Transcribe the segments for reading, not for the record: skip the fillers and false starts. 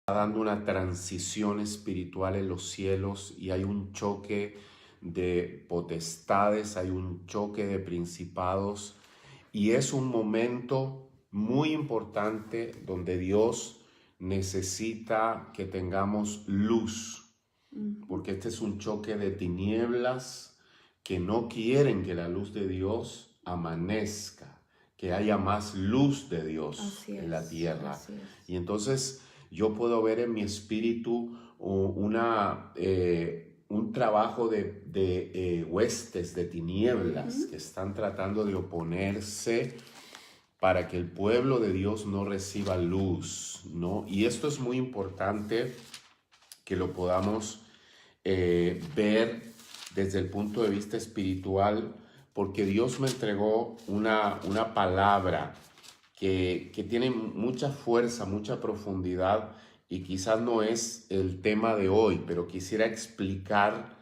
dando una transición espiritual en los cielos y hay un choque de potestades, hay un choque de principados y es un momento muy importante donde Dios necesita que tengamos luz, porque este es un choque de tinieblas que no quieren que la luz de Dios amanezca, que haya más luz de Dios en la tierra. Y entonces yo puedo ver en mi espíritu un trabajo de huestes de tinieblas que están tratando de oponerse para que el pueblo de Dios no reciba luz, ¿no? Y esto es muy importante que lo podamos ver desde el punto de vista espiritual, porque Dios me entregó una palabra que tiene mucha fuerza, mucha profundidad y quizás no es el tema de hoy, pero quisiera explicar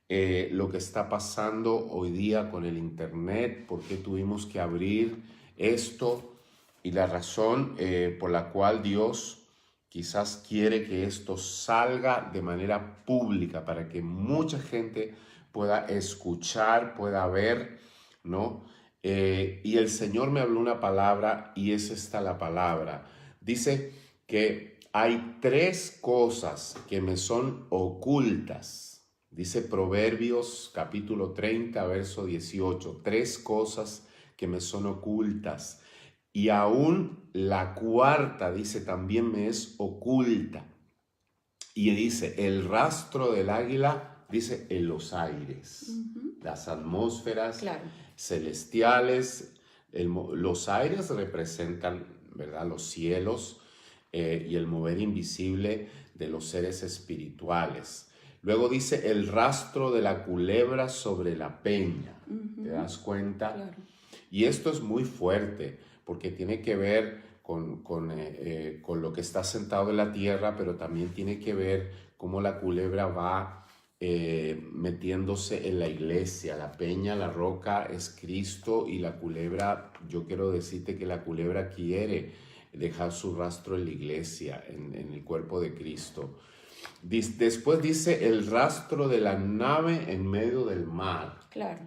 lo que está pasando hoy día con el internet, por qué tuvimos que abrir esto y la razón por la cual Dios quizás quiere que esto salga de manera pública para que mucha gente pueda escuchar, pueda ver, ¿no? Y el Señor me habló una palabra y es esta la palabra. Dice que hay tres cosas que me son ocultas. Dice Proverbios capítulo 30, verso 18. Tres cosas que me son ocultas. Y aún la cuarta, dice, también me es oculta. Y dice, el rastro del águila, dice, en los aires. Las atmósferas celestiales. Los aires representan, ¿verdad?, los cielos y el mover invisible de los seres espirituales. Luego dice, el rastro de la culebra sobre la peña. ¿Te das cuenta? Claro. Y esto es muy fuerte, porque tiene que ver con lo que está sentado en la tierra, pero también tiene que ver cómo la culebra va metiéndose en la iglesia. La peña, la roca es Cristo y la culebra, yo quiero decirte que la culebra quiere dejar su rastro en la iglesia, en el cuerpo de Cristo. Después dice el rastro de la nave en medio del mar. Claro.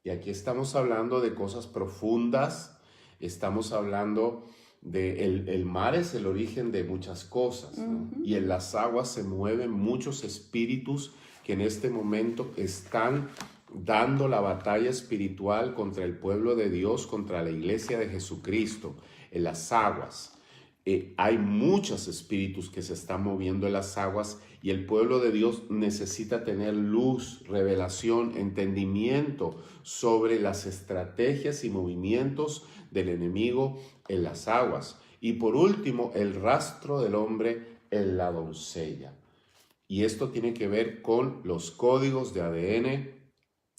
Y aquí estamos hablando de cosas profundas. Estamos hablando de el mar es el origen de muchas cosas, ¿no? Y en las aguas se mueven muchos espíritus que en este momento están dando la batalla espiritual contra el pueblo de Dios, contra la iglesia de Jesucristo. En las aguas hay muchos espíritus que se están moviendo en las aguas y el pueblo de Dios necesita tener luz, revelación, entendimiento sobre las estrategias y movimientos del enemigo en las aguas. Y por último, el rastro del hombre en la doncella. Y esto tiene que ver con los códigos de ADN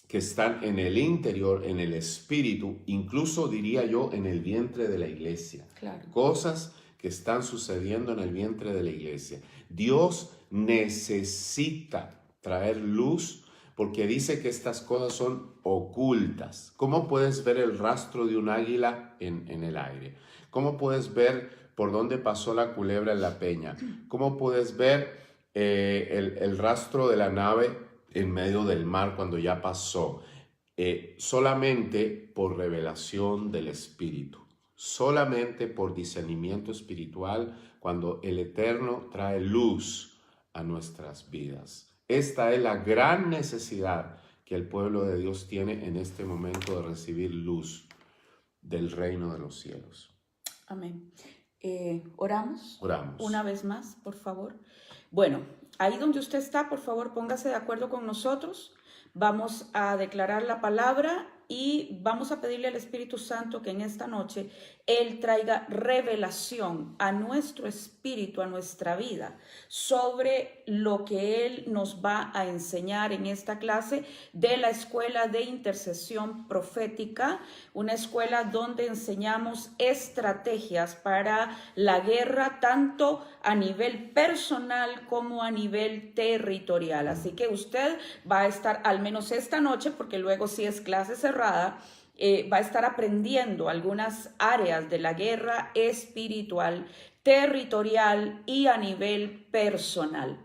que están en el interior, en el espíritu, incluso diría yo en el vientre de la iglesia. Claro. Cosas que están sucediendo en el vientre de la iglesia. Dios necesita traer luz porque dice que estas cosas son ocultas. ¿Cómo puedes ver el rastro de un águila en el aire? ¿Cómo puedes ver por dónde pasó la culebra en la peña? ¿Cómo puedes ver el rastro de la nave en medio del mar cuando ya pasó? Solamente por revelación del Espíritu. Solamente por discernimiento espiritual cuando el Eterno trae luz a nuestras vidas. Esta es la gran necesidad que el pueblo de Dios tiene en este momento de recibir luz del reino de los cielos. Amén. ¿Oramos? Oramos. Una vez más, por favor. Bueno, ahí donde usted está, por favor, póngase de acuerdo con nosotros. Vamos a declarar la palabra y vamos a pedirle al Espíritu Santo que en esta noche Él traiga revelación a nuestro espíritu, a nuestra vida, sobre lo que Él nos va a enseñar en esta clase de la Escuela de Intercesión Profética, una escuela donde enseñamos estrategias para la guerra, tanto a nivel personal como a nivel territorial. Así que usted va a estar, al menos esta noche, porque luego sí es clase cerrada, va a estar aprendiendo algunas áreas de la guerra espiritual, territorial y a nivel personal.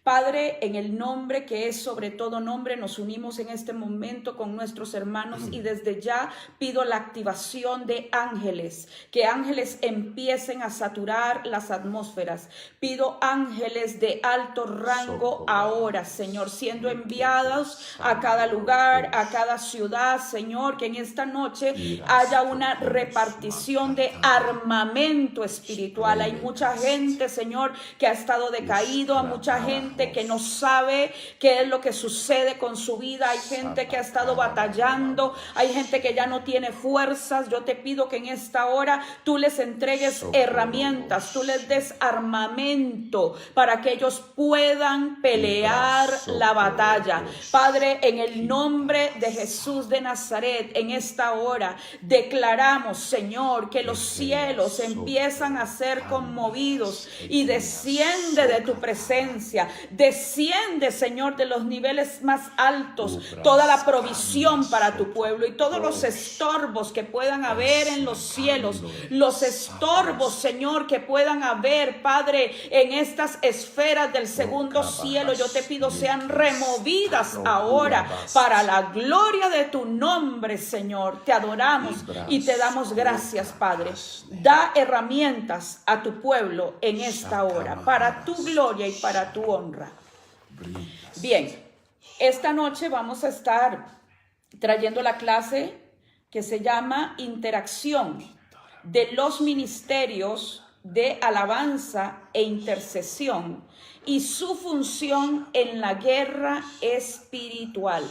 Padre, en el nombre que es sobre todo nombre, nos unimos en este momento con nuestros hermanos y desde ya pido la activación de ángeles, que ángeles empiecen a saturar las atmósferas. Pido ángeles de alto rango ahora, Señor, siendo enviados a cada lugar, a cada ciudad, Señor, que en esta noche haya una repartición de armamento espiritual. Hay mucha gente, Señor, que ha estado decaído, a mucha gente que no sabe qué es lo que sucede con su vida. Hay gente que ha estado batallando, hay gente que ya no tiene fuerzas. Yo te pido que en esta hora tú les entregues herramientas, tú les des armamento para que ellos puedan pelear la batalla. Padre, en el nombre de Jesús de Nazaret, en esta hora declaramos, Señor, que los cielos empiezan a ser conmovidos y desciende de tu presencia. Desciende, Señor, de los niveles más altos toda la provisión para tu pueblo y todos los estorbos que puedan haber en los cielos, los estorbos, Señor, que puedan haber, Padre, en estas esferas del segundo cielo, yo te pido sean removidas ahora para la gloria de tu nombre, Señor. Te adoramos y te damos gracias, Padre. Da herramientas a tu pueblo en esta hora para tu gloria y para tu honra. Bien, esta noche vamos a estar trayendo la clase que se llama Interacción de los ministerios de alabanza e intercesión y su función en la guerra espiritual.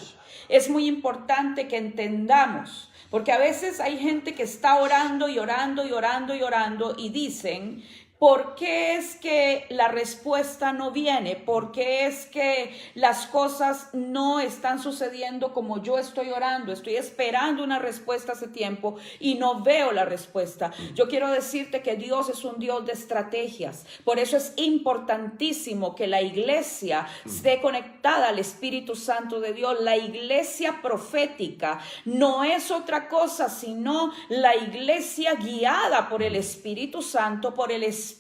Es muy importante que entendamos, porque a veces hay gente que está orando y orando y orando y orando y dicen: ¿por qué es que la respuesta no viene? ¿Por qué es que las cosas no están sucediendo como yo estoy orando? Estoy esperando una respuesta hace tiempo y no veo la respuesta. Yo quiero decirte que Dios es un Dios de estrategias. Por eso es importantísimo que la iglesia esté conectada al Espíritu Santo de Dios. La iglesia profética no es otra cosa sino la iglesia guiada por el Espíritu Santo, por el Espíritu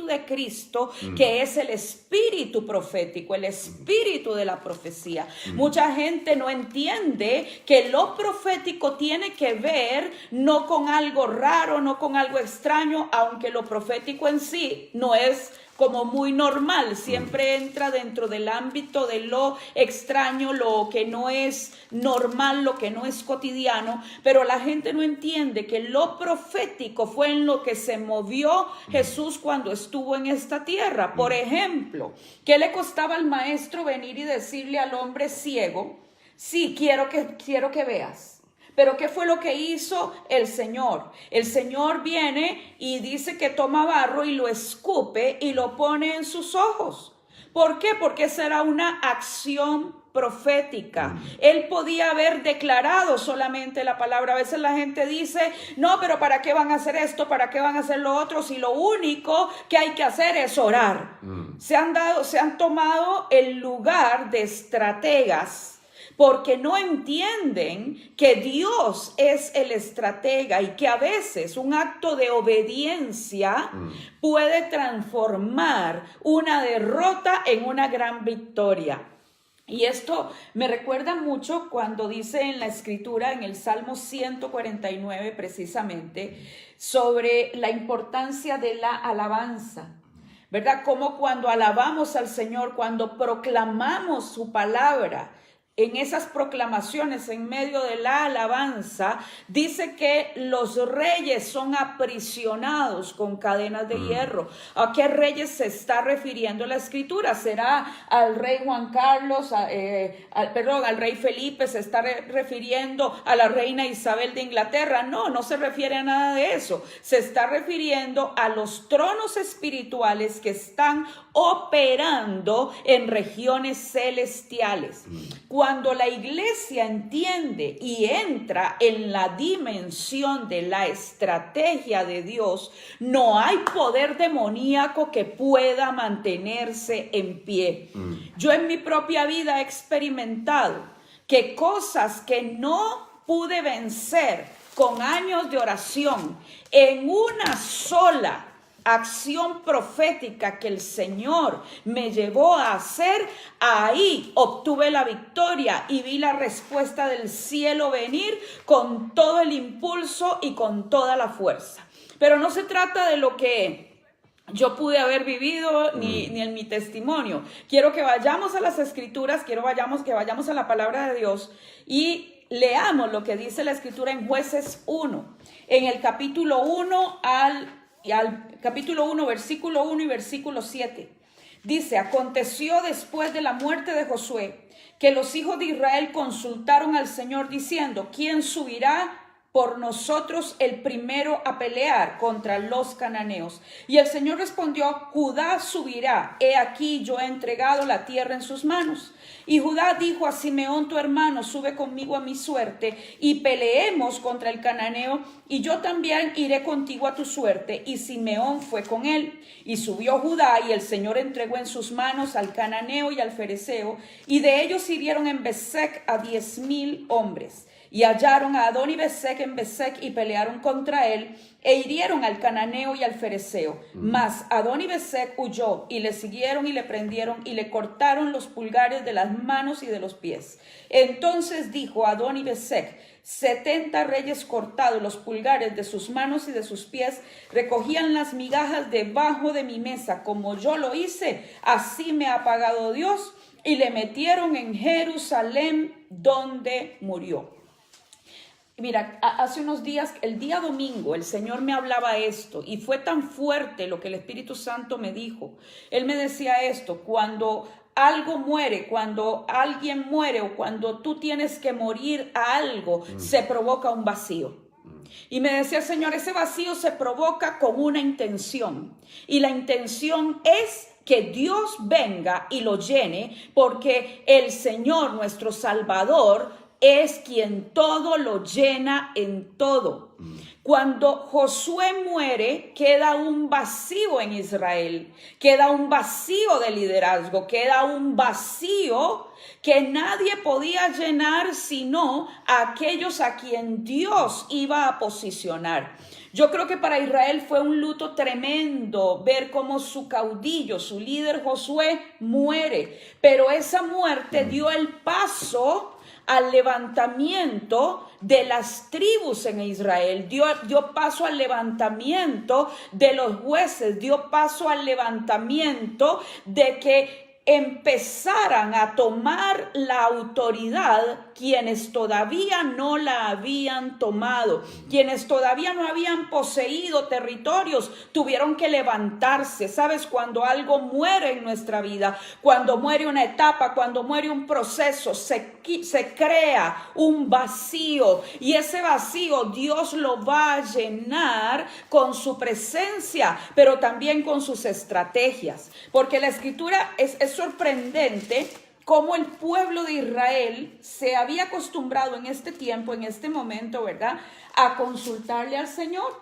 de Cristo, que es el espíritu profético, el espíritu de la profecía. Mucha gente no entiende que lo profético tiene que ver no con algo raro, no con algo extraño, aunque lo profético en sí no es como muy normal, siempre entra dentro del ámbito de lo extraño, lo que no es normal, lo que no es cotidiano, pero la gente no entiende que lo profético fue en lo que se movió Jesús cuando estuvo en esta tierra. Por ejemplo, ¿qué le costaba al maestro venir y decirle al hombre ciego: sí, quiero que veas? Pero ¿qué fue lo que hizo el Señor? El Señor viene y dice que toma barro y lo escupe y lo pone en sus ojos. ¿Por qué? Porque esa era una acción profética. Él podía haber declarado solamente la palabra. A veces la gente dice: no, pero ¿para qué van a hacer esto? ¿Para qué van a hacer lo otro? Si lo único que hay que hacer es orar. Se han tomado el lugar de estrategas, porque no entienden que Dios es el estratega y que a veces un acto de obediencia puede transformar una derrota en una gran victoria. Y esto me recuerda mucho cuando dice en la escritura, en el Salmo 149 precisamente, sobre la importancia de la alabanza. ¿Verdad? Como cuando alabamos al Señor, cuando proclamamos su palabra, en esas proclamaciones, en medio de la alabanza, dice que los reyes son aprisionados con cadenas de hierro. ¿A qué reyes se está refiriendo la escritura? ¿Será al rey Juan Carlos, al rey Felipe? ¿Se está refiriendo a la reina Isabel de Inglaterra? No, no se refiere a nada de eso. Se está refiriendo a los tronos espirituales que están operando en regiones celestiales. Cuando la iglesia entiende y entra en la dimensión de la estrategia de Dios, no hay poder demoníaco que pueda mantenerse en pie. Yo en mi propia vida he experimentado que cosas que no pude vencer con años de oración, en una sola acción profética que el Señor me llevó a hacer, ahí obtuve la victoria y vi la respuesta del cielo venir con todo el impulso y con toda la fuerza. Pero no se trata de lo que yo pude haber vivido ni en mi testimonio. Quiero que vayamos a las Escrituras, que vayamos a la palabra de Dios y leamos lo que dice la Escritura en Jueces 1, en el capítulo 1 capítulo 1, versículo 1 y versículo 7. Dice: aconteció después de la muerte de Josué que los hijos de Israel consultaron al Señor diciendo: ¿quién subirá por nosotros el primero a pelear contra los cananeos? Y el Señor respondió: Judá subirá, he aquí yo he entregado la tierra en sus manos. Y Judá dijo a Simeón tu hermano: sube conmigo a mi suerte y peleemos contra el cananeo, y yo también iré contigo a tu suerte. Y Simeón fue con él. Y subió Judá, y el Señor entregó en sus manos al cananeo y al fereceo, y de ellos hirieron en Bezec a 10,000 hombres. Y hallaron a Adoni-Bezec en Bezec y pelearon contra él e hirieron al cananeo y al fereceo. Mas Adoni-Bezec huyó y le siguieron y le prendieron y le cortaron los pulgares de las manos y de los pies. Entonces dijo Adoni-Bezec: 70 reyes cortados los pulgares de sus manos y de sus pies recogían las migajas debajo de mi mesa. Como yo lo hice, así me ha pagado Dios. Y le metieron en Jerusalén, donde murió. Mira, hace unos días, el día domingo, el Señor me hablaba esto y fue tan fuerte lo que el Espíritu Santo me dijo. Él me decía esto: cuando algo muere, cuando alguien muere o cuando tú tienes que morir a algo, se provoca un vacío. Y me decía el Señor: ese vacío se provoca con una intención, y la intención es que Dios venga y lo llene, porque el Señor, nuestro Salvador, es quien todo lo llena en todo. Cuando Josué muere, queda un vacío en Israel, queda un vacío de liderazgo, queda un vacío que nadie podía llenar sino a aquellos a quien Dios iba a posicionar. Yo creo que para Israel fue un luto tremendo ver cómo su caudillo, su líder Josué, muere, pero esa muerte dio el paso al levantamiento de las tribus en Israel, dio paso al levantamiento de los jueces, dio paso al levantamiento de que empezaran a tomar la autoridad quienes todavía no la habían tomado, quienes todavía no habían poseído territorios, tuvieron que levantarse. ¿Sabes? Cuando algo muere en nuestra vida, cuando muere una etapa, cuando muere un proceso, se crea un vacío, y ese vacío Dios lo va a llenar con su presencia, pero también con sus estrategias, porque la Escritura es sorprendente cómo el pueblo de Israel se había acostumbrado en este tiempo, en este momento, ¿verdad?, a consultarle al Señor.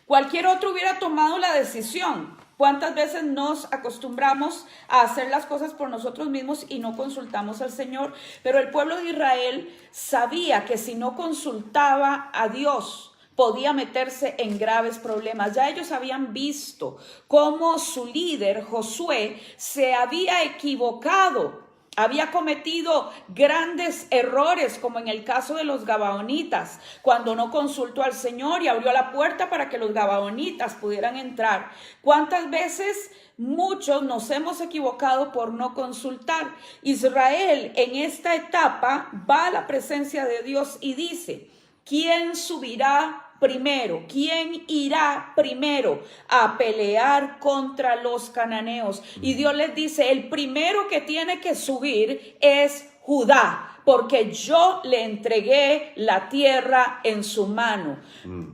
Cualquier otro hubiera tomado la decisión. ¿Cuántas veces nos acostumbramos a hacer las cosas por nosotros mismos y no consultamos al Señor? Pero el pueblo de Israel sabía que si no consultaba a Dios, podía meterse en graves problemas. Ya ellos habían visto cómo su líder, Josué, se había equivocado, había cometido grandes errores, como en el caso de los gabaonitas, cuando no consultó al Señor y abrió la puerta para que los gabaonitas pudieran entrar. ¿Cuántas veces muchos nos hemos equivocado por no consultar? Israel en esta etapa va a la presencia de Dios y dice: ¿quién subirá primero? ¿Quién irá primero a pelear contra los cananeos? Y Dios les dice: el primero que tiene que subir es Judá, porque yo le entregué la tierra en su mano.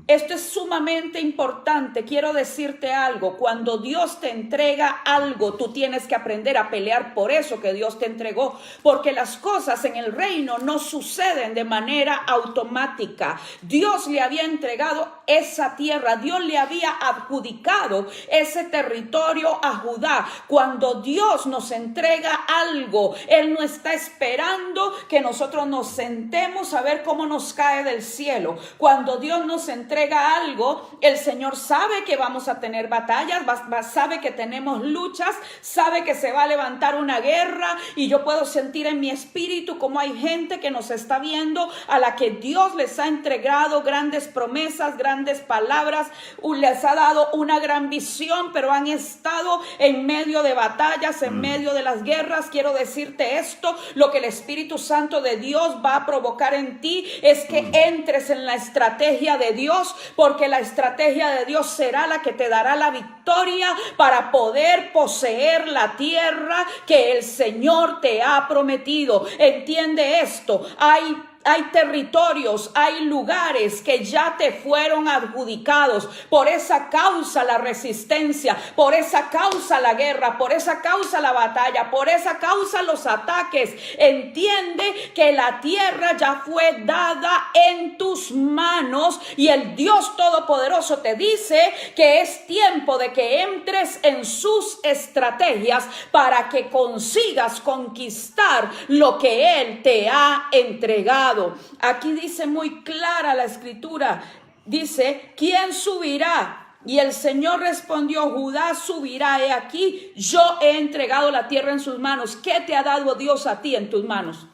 Esto es sumamente importante. Quiero decirte algo: cuando Dios te entrega algo, tú tienes que aprender a pelear por eso que Dios te entregó, porque las cosas en el reino no suceden de manera automática. Dios le había entregado esa tierra, Dios le había adjudicado ese territorio a Judá. Cuando Dios nos entrega algo, Él no está esperando que que nosotros nos sentemos a ver cómo nos cae del cielo. Cuando Dios nos entrega algo, el Señor sabe que vamos a tener batallas, sabe que tenemos luchas, sabe que se va a levantar una guerra, y yo puedo sentir en mi espíritu como hay gente que nos está viendo, a la que Dios les ha entregado grandes promesas, grandes palabras, les ha dado una gran visión, pero han estado en medio de batallas, en medio de las guerras. Quiero decirte esto: lo que el Espíritu Santo de Dios va a provocar en ti es que entres en la estrategia de Dios, porque la estrategia de Dios será la que te dará la victoria para poder poseer la tierra que el Señor te ha prometido. Entiende esto: hay territorios, hay lugares que ya te fueron adjudicados. Por esa causa la resistencia, por esa causa la guerra, por esa causa la batalla, por esa causa los ataques. Entiende que la tierra ya fue dada en tus manos, y el Dios Todopoderoso te dice que es tiempo de que entres en sus estrategias para que consigas conquistar lo que Él te ha entregado. Aquí dice muy clara la escritura, dice: ¿quién subirá? Y el Señor respondió: Judá subirá. He aquí, yo he entregado la tierra en sus manos. ¿Qué te ha dado Dios a ti en tus manos?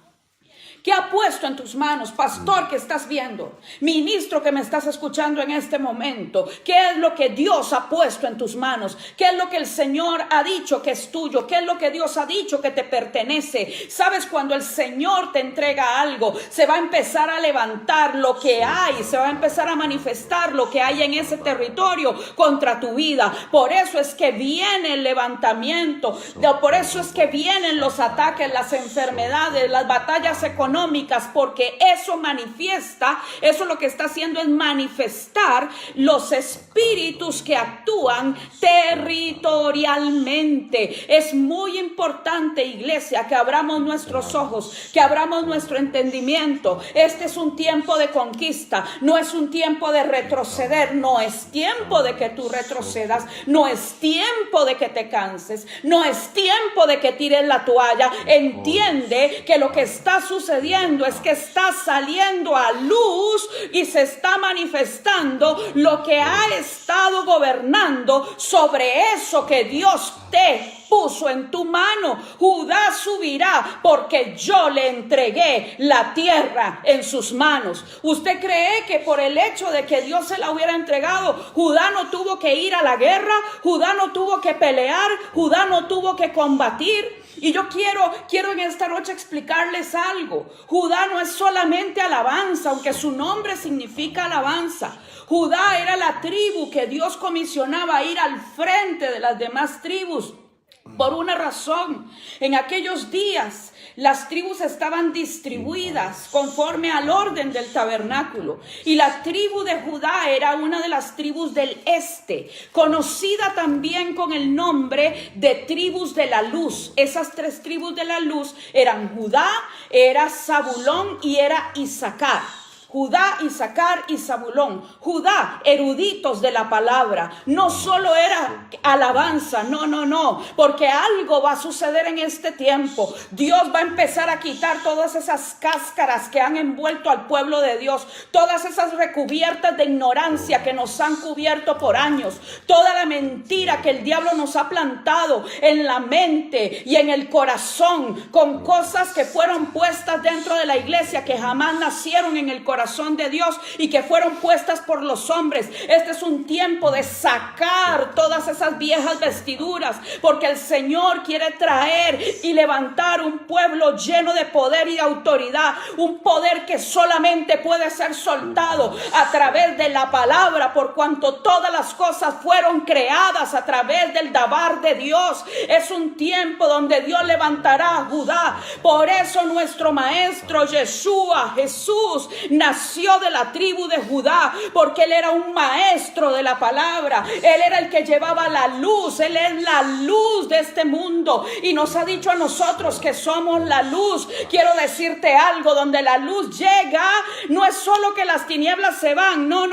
¿Qué ha puesto en tus manos, pastor que estás viendo, ministro que me estás escuchando en este momento? ¿Qué es lo que Dios ha puesto en tus manos? ¿Qué es lo que el Señor ha dicho que es tuyo? ¿Qué es lo que Dios ha dicho que te pertenece? Sabes, cuando el Señor te entrega algo, se va a empezar a levantar lo que hay, se va a empezar a manifestar lo que hay en ese territorio contra tu vida. Por eso es que viene el levantamiento, por eso es que vienen los ataques, las enfermedades, las batallas económicas, porque eso manifiesta, eso lo que está haciendo es manifestar los espíritus que actúan territorialmente. Es muy importante, iglesia, que abramos nuestros ojos, que abramos nuestro entendimiento. Este es un tiempo de conquista, no es un tiempo de retroceder, no es tiempo de que tú retrocedas, no es tiempo de que te canses, no es tiempo de que tires la toalla. Entiende que lo que está sucediendo es que está saliendo a luz y se está manifestando lo que ha estado gobernando sobre eso que Dios te puso en tu mano. Judá subirá porque yo le entregué la tierra en sus manos. ¿Usted cree que por el hecho de que Dios se la hubiera entregado, Judá no tuvo que ir a la guerra? Judá no tuvo que pelear, Judá no tuvo que combatir. Y yo quiero en esta noche explicarles algo. Judá no es solamente alabanza, aunque su nombre significa alabanza. Judá era la tribu que Dios comisionaba a ir al frente de las demás tribus. Por una razón: en aquellos días las tribus estaban distribuidas conforme al orden del tabernáculo, y la tribu de Judá era una de las tribus del este, conocida también con el nombre de tribus de la luz. Esas tres tribus de la luz eran Judá, era Zabulón y era Isaacar. Judá, Isaacar y Zabulón. Judá, eruditos de la palabra. No solo era alabanza, no, porque algo va a suceder en este tiempo. Dios va a empezar a quitar todas esas cáscaras que han envuelto al pueblo de Dios, todas esas recubiertas de ignorancia que nos han cubierto por años, toda la mentira que el diablo nos ha plantado en la mente y en el corazón, con cosas que fueron puestas dentro de la iglesia que jamás nacieron en el corazón de Dios y que fueron puestas por los hombres. Este es un tiempo de sacar todas esas viejas vestiduras, porque el Señor quiere traer y levantar un pueblo lleno de poder y de autoridad, un poder que solamente puede ser soltado a través de la palabra, por cuanto todas las cosas fueron creadas a través del dabar de Dios. Es un tiempo donde Dios levantará a Judá. Por eso nuestro maestro Yeshua, Jesús, nació nació de la tribu de Judá, porque él era un maestro de la palabra. Él era el que llevaba la luz. Él es la luz de este mundo y nos ha dicho a nosotros que somos la luz. Quiero decirte algo, donde la luz llega, no es solo que las tinieblas se van, no,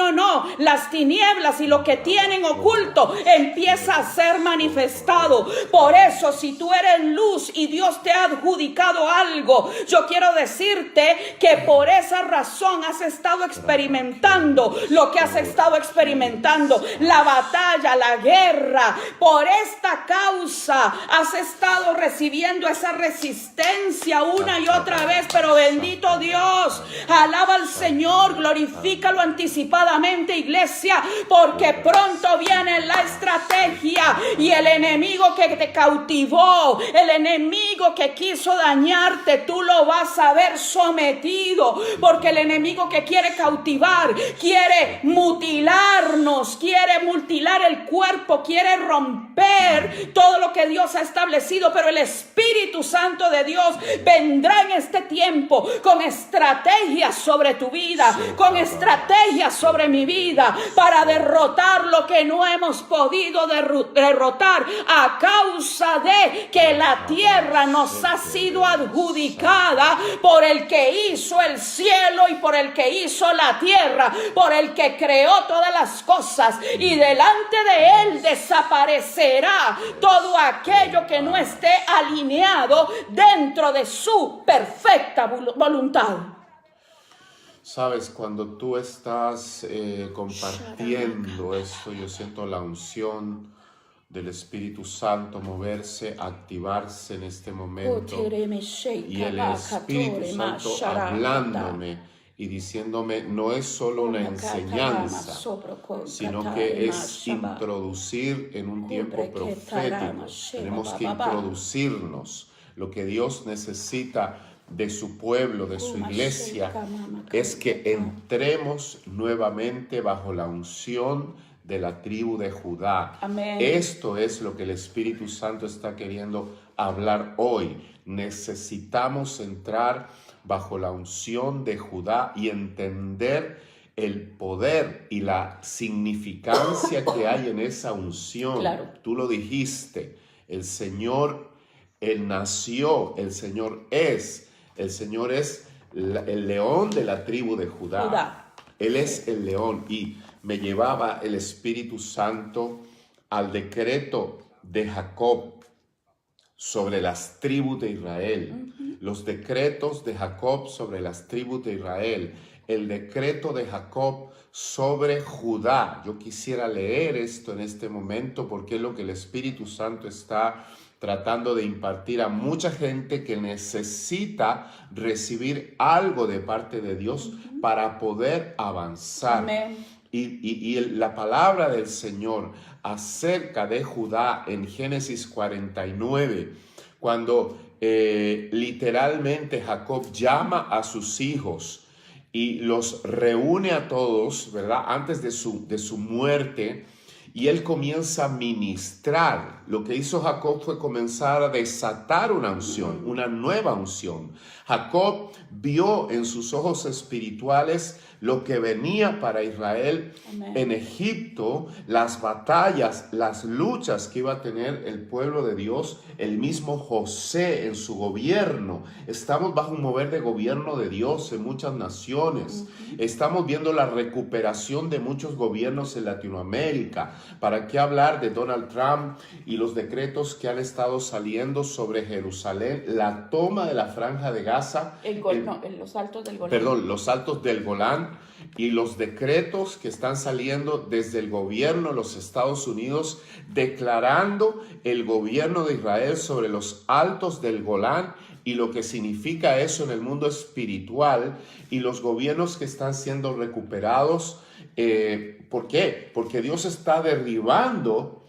las tinieblas y lo que tienen oculto empieza a ser manifestado. Por eso, si tú eres luz y Dios te ha adjudicado algo, yo quiero decirte que por esa razón has estado experimentando lo que has estado experimentando, la batalla, la guerra. Por esta causa has estado recibiendo esa resistencia una y otra vez, pero bendito Dios, alaba al Señor, glorifícalo anticipadamente, iglesia, porque pronto viene la estrategia y el enemigo que te cautivó, el enemigo que quiso dañarte, tú lo vas a ver sometido, porque el enemigo que quiere cautivar, quiere mutilarnos, quiere mutilar el cuerpo, quiere romper todo lo que Dios ha establecido, pero el Espíritu Santo de Dios vendrá en este tiempo con estrategias sobre tu vida, con estrategias sobre mi vida, para derrotar lo que no hemos podido derrotar a causa de que la tierra nos ha sido adjudicada por el que hizo el cielo y por el que hizo la tierra, por el que creó todas las cosas, y delante de él desaparecerá todo aquello que no esté alineado dentro de su perfecta voluntad. Sabes, cuando tú estás compartiendo esto, yo siento la unción del Espíritu Santo moverse, activarse en este momento, y el Espíritu Santo hablándome y diciéndome, no es solo una enseñanza, sino que es introducir en un tiempo profético. Tenemos que introducirnos. Lo que Dios necesita de su pueblo, de su iglesia, es que entremos nuevamente bajo la unción de la tribu de Judá. Amén. Esto es lo que el Espíritu Santo está queriendo hablar hoy. Necesitamos entrar bajo la unción de Judá y entender el poder y la significancia que hay en esa unción. Claro. Tú lo dijiste, el Señor, Él nació, el Señor es el león de la tribu de Judá. Él es el león, y me llevaba el Espíritu Santo al decreto de Jacob sobre las tribus de Israel. Los decretos de Jacob sobre las tribus de Israel. El decreto de Jacob sobre Judá. Yo quisiera leer esto en este momento porque es lo que el Espíritu Santo está tratando de impartir a mucha gente que necesita recibir algo de parte de Dios para poder avanzar. Amén. Y la palabra del Señor acerca de Judá en Génesis 49, cuando literalmente Jacob llama a sus hijos y los reúne a todos, ¿verdad? Antes de su muerte, y él comienza a ministrar. Lo que hizo Jacob fue comenzar a desatar una unción, una nueva unción. Jacob vio en sus ojos espirituales lo que venía para Israel. Amén. En Egipto, las batallas, las luchas que iba a tener el pueblo de Dios, el mismo José en su gobierno. Estamos bajo un mover de gobierno de Dios en muchas naciones. Estamos viendo la recuperación de muchos gobiernos en Latinoamérica. ¿Para qué hablar de Donald Trump y los decretos que han estado saliendo sobre Jerusalén? La toma de la franja de Gaza. Los altos del Golán. Perdón, los altos del Golán, y los decretos que están saliendo desde el gobierno de los Estados Unidos declarando el gobierno de Israel sobre los altos del Golán y lo que significa eso en el mundo espiritual, y los gobiernos que están siendo recuperados. ¿Por qué? Porque Dios está derribando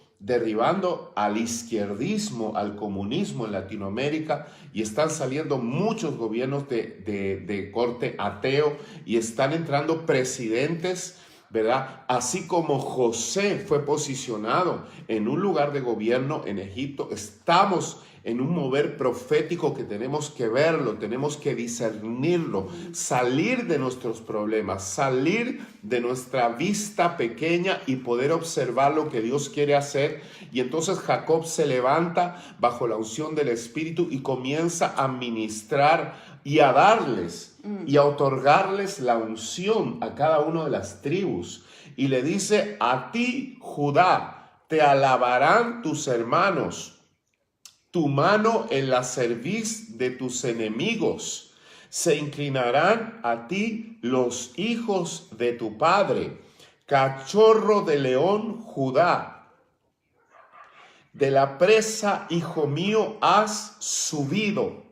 al izquierdismo, al comunismo en Latinoamérica, y están saliendo muchos gobiernos de corte ateo, y están entrando presidentes, ¿verdad? Así como José fue posicionado en un lugar de gobierno en Egipto, estamos en un mover profético que tenemos que verlo, tenemos que discernirlo, salir de nuestros problemas, salir de nuestra vista pequeña y poder observar lo que Dios quiere hacer. Y entonces Jacob se levanta bajo la unción del Espíritu y comienza a ministrar y a darles y a otorgarles la unción a cada una de las tribus. Y le dice: a ti, Judá, te alabarán tus hermanos, tu mano en la cerviz de tus enemigos. Se inclinarán a ti los hijos de tu padre. Cachorro de león, Judá, de la presa, hijo mío, has subido.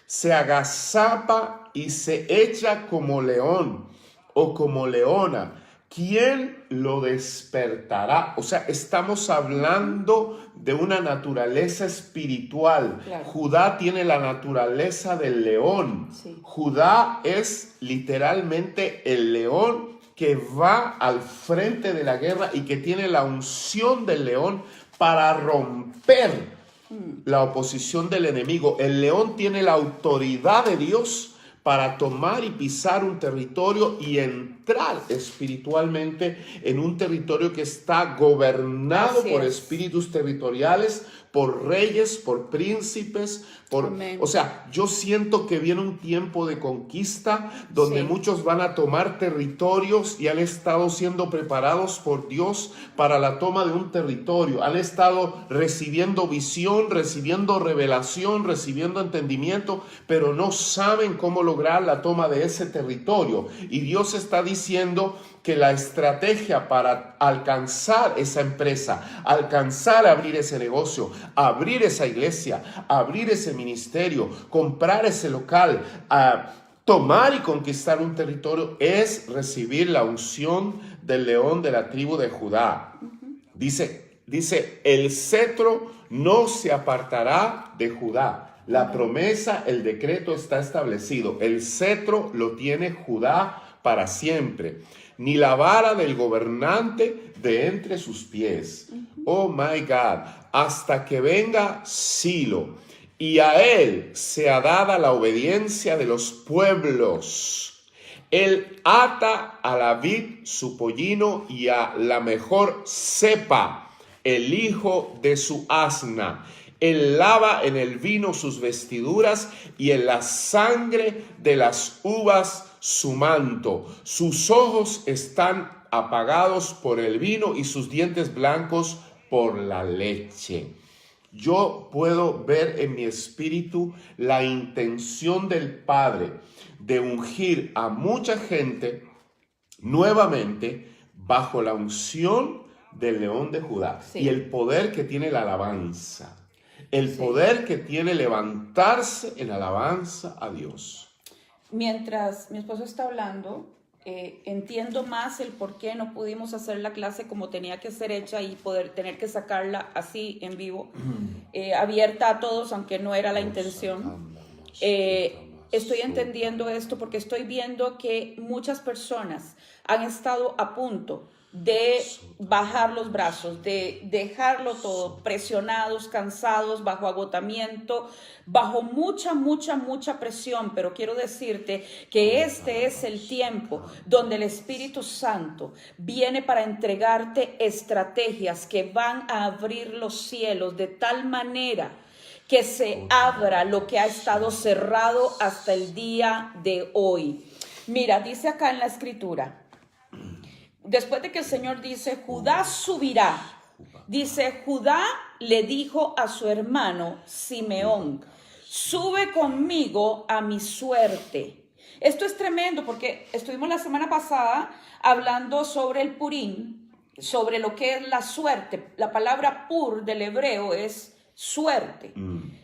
Se agazapa y se echa como león o como leona. ¿Quién lo despertará? O sea, estamos hablando de una naturaleza espiritual. Claro. Judá tiene la naturaleza del león. Sí. Judá es literalmente el león que va al frente de la guerra y que tiene la unción del león para romper la oposición del enemigo. El león tiene la autoridad de Dios para tomar y pisar un territorio y entrar espiritualmente en un territorio que está gobernado por espíritus territoriales, por reyes, por príncipes, o sea, yo siento que viene un tiempo de conquista donde muchos van a tomar territorios y han estado siendo preparados por Dios para la toma de un territorio. Han estado recibiendo visión, recibiendo revelación, recibiendo entendimiento, pero no saben cómo lograr la toma de ese territorio. Y Dios está diciendo que la estrategia para alcanzar esa empresa, alcanzar abrir ese negocio, abrir esa iglesia, abrir ese ministerio, comprar ese local, tomar y conquistar un territorio, es recibir la unción del león de la tribu de Judá. Dice, el cetro no se apartará de Judá. La promesa, el decreto está establecido. El cetro lo tiene Judá para siempre. Ni la vara del gobernante de entre sus pies. Oh my God, hasta que venga Silo, y a él sea dada la obediencia de los pueblos. Él ata a la vid su pollino y a la mejor cepa el hijo de su asna. Él lava en el vino sus vestiduras y en la sangre de las uvas su manto. Sus ojos están apagados por el vino y sus dientes blancos por la leche. Yo puedo ver en mi espíritu la intención del Padre de ungir a mucha gente nuevamente bajo la unción del león de Judá y el poder que tiene la alabanza. El poder que tiene levantarse en alabanza a Dios. Mientras mi esposo está hablando, entiendo más el por qué no pudimos hacer la clase como tenía que ser hecha y tener que sacarla así en vivo, abierta a todos, aunque no era la intención. Estoy entendiendo esto porque estoy viendo que muchas personas han estado a punto de bajar los brazos, de dejarlo todo, presionados, cansados, bajo agotamiento, bajo mucha presión. Pero quiero decirte que este es el tiempo donde el Espíritu Santo viene para entregarte estrategias que van a abrir los cielos de tal manera que se abra lo que ha estado cerrado hasta el día de hoy. Mira, dice acá en la Escritura, después de que el Señor dice, Judá subirá, dice, Judá le dijo a su hermano Simeón, sube conmigo a mi suerte. Esto es tremendo porque estuvimos la semana pasada hablando sobre el Purim, sobre lo que es la suerte. La palabra pur del hebreo es suerte.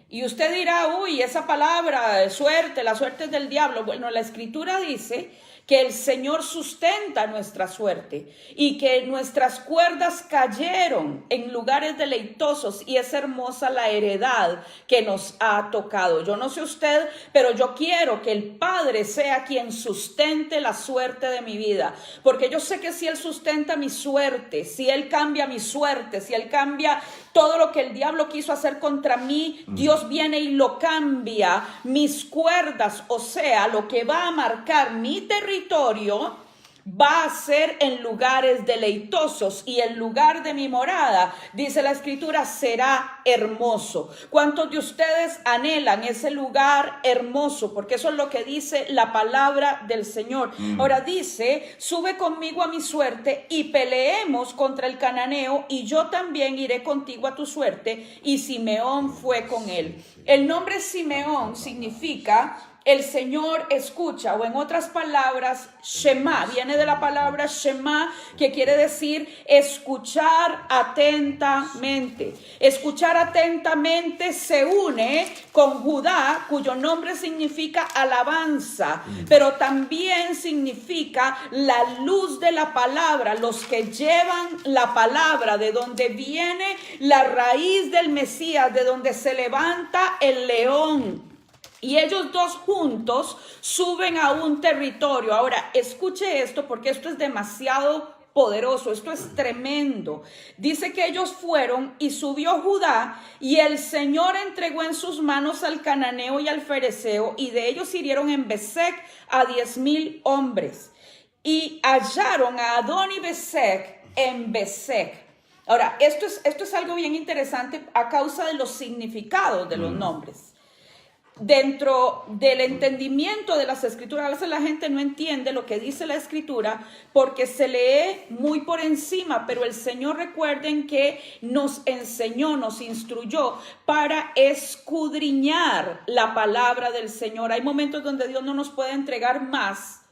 Y usted dirá, uy, esa palabra, suerte, la suerte es del diablo. Bueno, la Escritura dice que el Señor sustenta nuestra suerte y que nuestras cuerdas cayeron en lugares deleitosos y es hermosa la heredad que nos ha tocado. Yo no sé usted, pero yo quiero que el Padre sea quien sustente la suerte de mi vida, porque yo sé que si Él sustenta mi suerte, si Él cambia mi suerte, si Él cambia Todo lo que el diablo quiso hacer contra mí, Dios viene y lo cambia. Mis cuerdas, o sea, lo que va a marcar mi territorio, va a ser en lugares deleitosos, y el lugar de mi morada, dice la escritura, será hermoso. ¿Cuántos de ustedes anhelan ese lugar hermoso? Porque eso es lo que dice la palabra del Señor. Ahora dice, sube conmigo a mi suerte y peleemos contra el cananeo, y yo también iré contigo a tu suerte. Y Simeón fue con él. El nombre Simeón significa el Señor escucha, o en otras palabras, Shema, viene de la palabra Shema, que quiere decir escuchar atentamente. Escuchar atentamente se une con Judá, cuyo nombre significa alabanza, pero también significa la luz de la palabra, los que llevan la palabra, de donde viene la raíz del Mesías, de donde se levanta el león. Y ellos dos juntos suben a un territorio. Ahora, escuche esto, porque esto es demasiado poderoso, esto es tremendo. Dice que ellos fueron y subió Judá, y el Señor entregó en sus manos al cananeo y al fereceo, y de ellos hirieron en Besec a 10,000 hombres. Y hallaron a Adoni-Besec en Besec. Ahora, esto es algo bien interesante a causa de los significados de los nombres. Dentro del entendimiento de las escrituras, a veces la gente no entiende lo que dice la escritura porque se lee muy por encima, pero el Señor, recuerden que nos enseñó, nos instruyó para escudriñar la palabra del Señor. Hay momentos donde Dios no nos puede entregar más,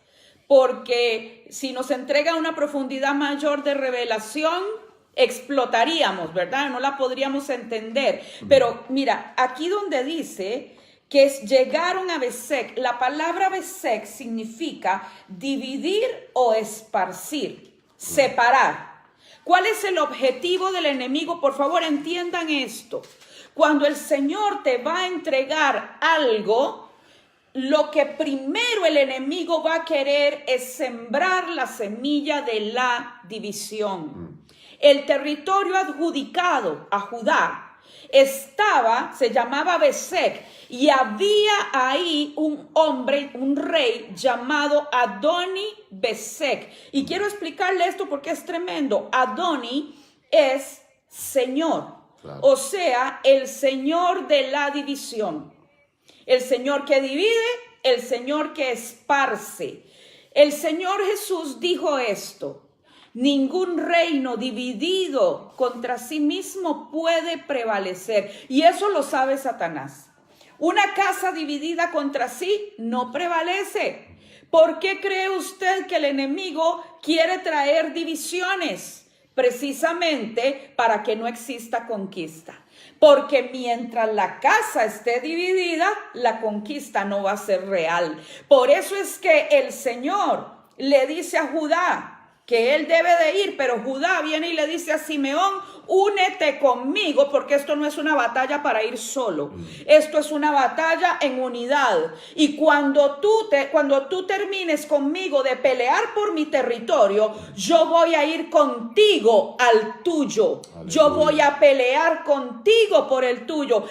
porque si nos entrega una profundidad mayor de revelación, explotaríamos, ¿verdad? No la podríamos entender. Pero mira, aquí donde dice que llegaron a Besec, la palabra Besec significa dividir o esparcir, separar. ¿Cuál es el objetivo del enemigo? Por favor, entiendan esto. Cuando el Señor te va a entregar algo, lo que primero el enemigo va a querer es sembrar la semilla de la división. El territorio adjudicado a Judá se llamaba Besec, y había ahí un hombre, un rey llamado Adoni-Besec. Y quiero explicarle esto porque es tremendo. Adoni es Señor, claro. O sea, el Señor de la división. El Señor que divide, el Señor que esparce. El Señor Jesús dijo esto: ningún reino dividido contra sí mismo puede prevalecer. Y eso lo sabe Satanás. Una casa dividida contra sí no prevalece. ¿Por qué cree usted que el enemigo quiere traer divisiones? Precisamente para que no exista conquista. Porque mientras la casa esté dividida, la conquista no va a ser real. Por eso es que el Señor le dice a Judá que él debe de ir, pero Judá viene y le dice a Simeón: únete conmigo, porque esto no es una batalla para ir solo. Esto es una batalla en unidad. Y cuando tú termines conmigo de pelear por mi territorio, yo voy a ir contigo al tuyo. Aleluya. Yo voy a pelear contigo por el tuyo.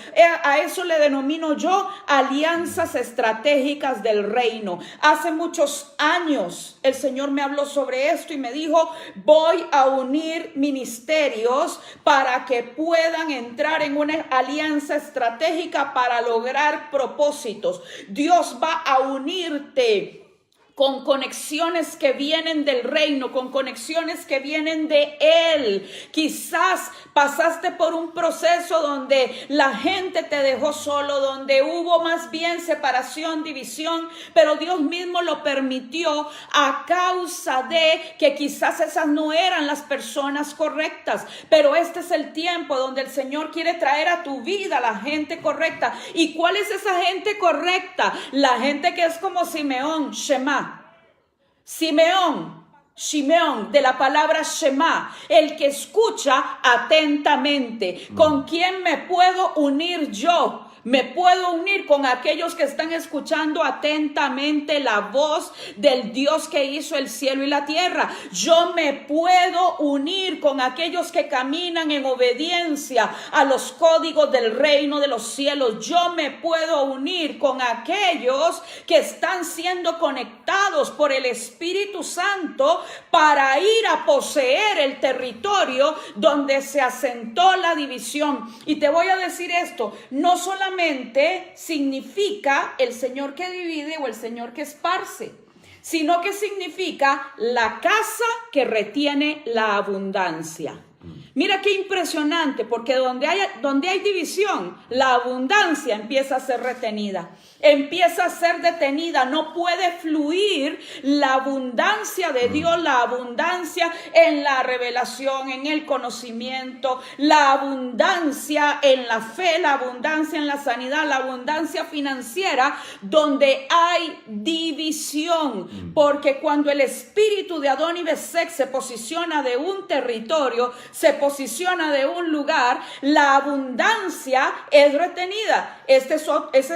A eso le denomino yo alianzas estratégicas del reino. Hace muchos años el Señor me habló sobre esto y me dijo: voy a unir ministerios para que puedan entrar en una alianza estratégica para lograr propósitos. Dios va a unirte con conexiones que vienen del reino, con conexiones que vienen de Él. Quizás pasaste por un proceso donde la gente te dejó solo, donde hubo más bien separación, división, pero Dios mismo lo permitió a causa de que quizás esas no eran las personas correctas. Pero este es el tiempo donde el Señor quiere traer a tu vida la gente correcta. ¿Y cuál es esa gente correcta? La gente que es como Simeón, Shema. Simeón, Shimeón, de la palabra Shema, el que escucha atentamente. ¿Con quién me puedo unir yo? Me puedo unir con aquellos que están escuchando atentamente la voz del Dios que hizo el cielo y la tierra. Yo me puedo unir con aquellos que caminan en obediencia a los códigos del reino de los cielos. Yo me puedo unir con aquellos que están siendo conectados por el Espíritu Santo para ir a poseer el territorio donde se asentó la división. Y te voy a decir esto, no solamente significa el Señor que divide o el Señor que esparce, sino que significa la casa que retiene la abundancia. Mira qué impresionante, porque donde hay división, la abundancia empieza a ser retenida, empieza a ser detenida. No puede fluir la abundancia de Dios, la abundancia en la revelación, en el conocimiento, la abundancia en la fe, la abundancia en la sanidad, la abundancia financiera, donde hay división. Porque cuando el espíritu de Adoni-Bezek se posiciona de un territorio, se posiciona de un lugar, la abundancia es retenida.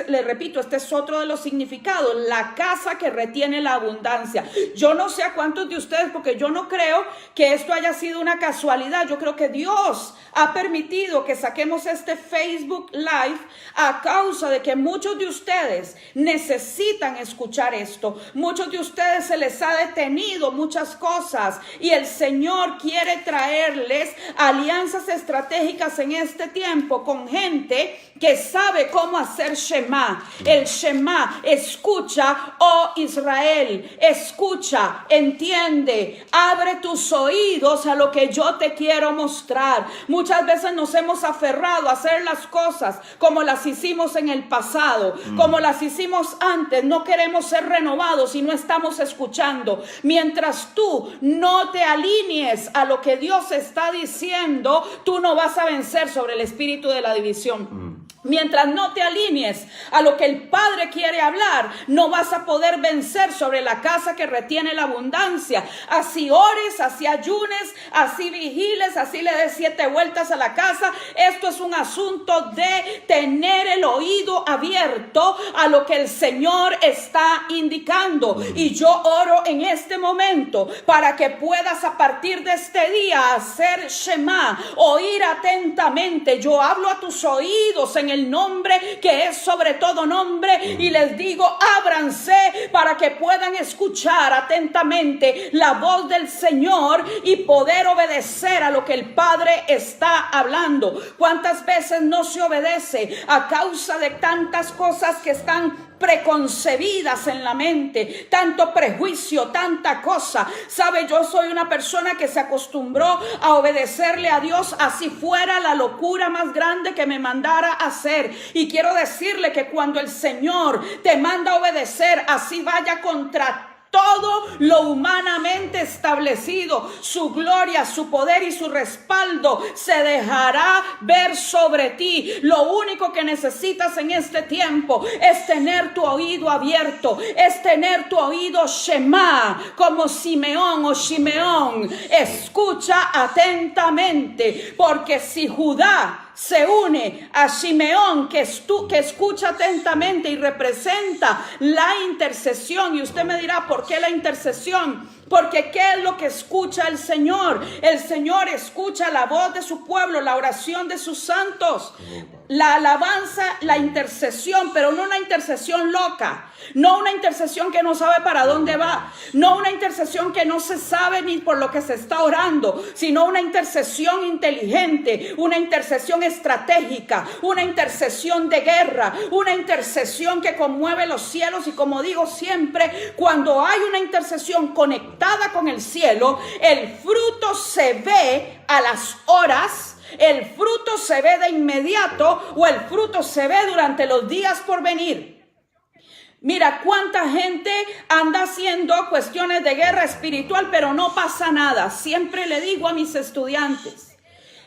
Le repito, este es otro de los significados, la casa que retiene la abundancia. Yo no sé a cuántos de ustedes, porque yo no creo que esto haya sido una casualidad. Yo creo que Dios ha permitido que saquemos este Facebook Live a causa de que muchos de ustedes necesitan escuchar esto. Muchos de ustedes se les ha detenido muchas cosas y el Señor quiere traerles alianzas estratégicas en este tiempo con gente que sabe cómo hacer Shema. El Shema, escucha, oh Israel, escucha, entiende, abre tus oídos a lo que yo te quiero mostrar. Muchas veces nos hemos aferrado a hacer las cosas como las hicimos en el pasado, como las hicimos antes. No queremos ser renovados y no estamos escuchando. Mientras tú no te alinees a lo que Dios está diciendo, tú no vas a vencer sobre el espíritu de la división. Mientras no te alinees a lo que el Padre quiere hablar, no vas a poder vencer sobre la casa que retiene la abundancia. Así ores, así ayunes, así vigiles, así le des 7 vueltas a la casa. Esto es un asunto de tener el oído abierto a lo que el Señor está indicando. Y yo oro en este momento para que puedas a partir de este día hacer Shema, oír atentamente. Yo hablo a tus oídos en el nombre que es sobre todo nombre y les digo, ábranse para que puedan escuchar atentamente la voz del Señor y poder obedecer a lo que el Padre está hablando. ¿Cuántas veces no se obedece a causa de tantas cosas que están preconcebidas en la mente, tanto prejuicio, tanta cosa? Sabe, yo soy una persona que se acostumbró a obedecerle a Dios así fuera la locura más grande que me mandara a hacer. Y quiero decirle que cuando el Señor te manda a obedecer, así vaya contra todo lo humanamente establecido, su gloria, su poder y su respaldo se dejará ver sobre ti. Lo único que necesitas en este tiempo es tener tu oído abierto, es tener tu oído Shema, como Simeón o Shimeón. Escucha atentamente, porque si Judá se une a Shimeón, que escucha atentamente y representa la intercesión. Y usted me dirá, ¿por qué la intercesión? Porque ¿qué es lo que escucha el Señor? El Señor escucha la voz de su pueblo, la oración de sus santos, la alabanza, la intercesión, pero no una intercesión loca, no una intercesión que no sabe para dónde va, no una intercesión que no se sabe ni por lo que se está orando, sino una intercesión inteligente, una intercesión estratégica, una intercesión de guerra, una intercesión que conmueve los cielos. Y como digo siempre, cuando hay una intercesión conectada con el cielo, el fruto se ve a las horas, el fruto se ve de inmediato o el fruto se ve durante los días por venir. Mira cuánta gente anda haciendo cuestiones de guerra espiritual, pero no pasa nada. Siempre le digo a mis estudiantes,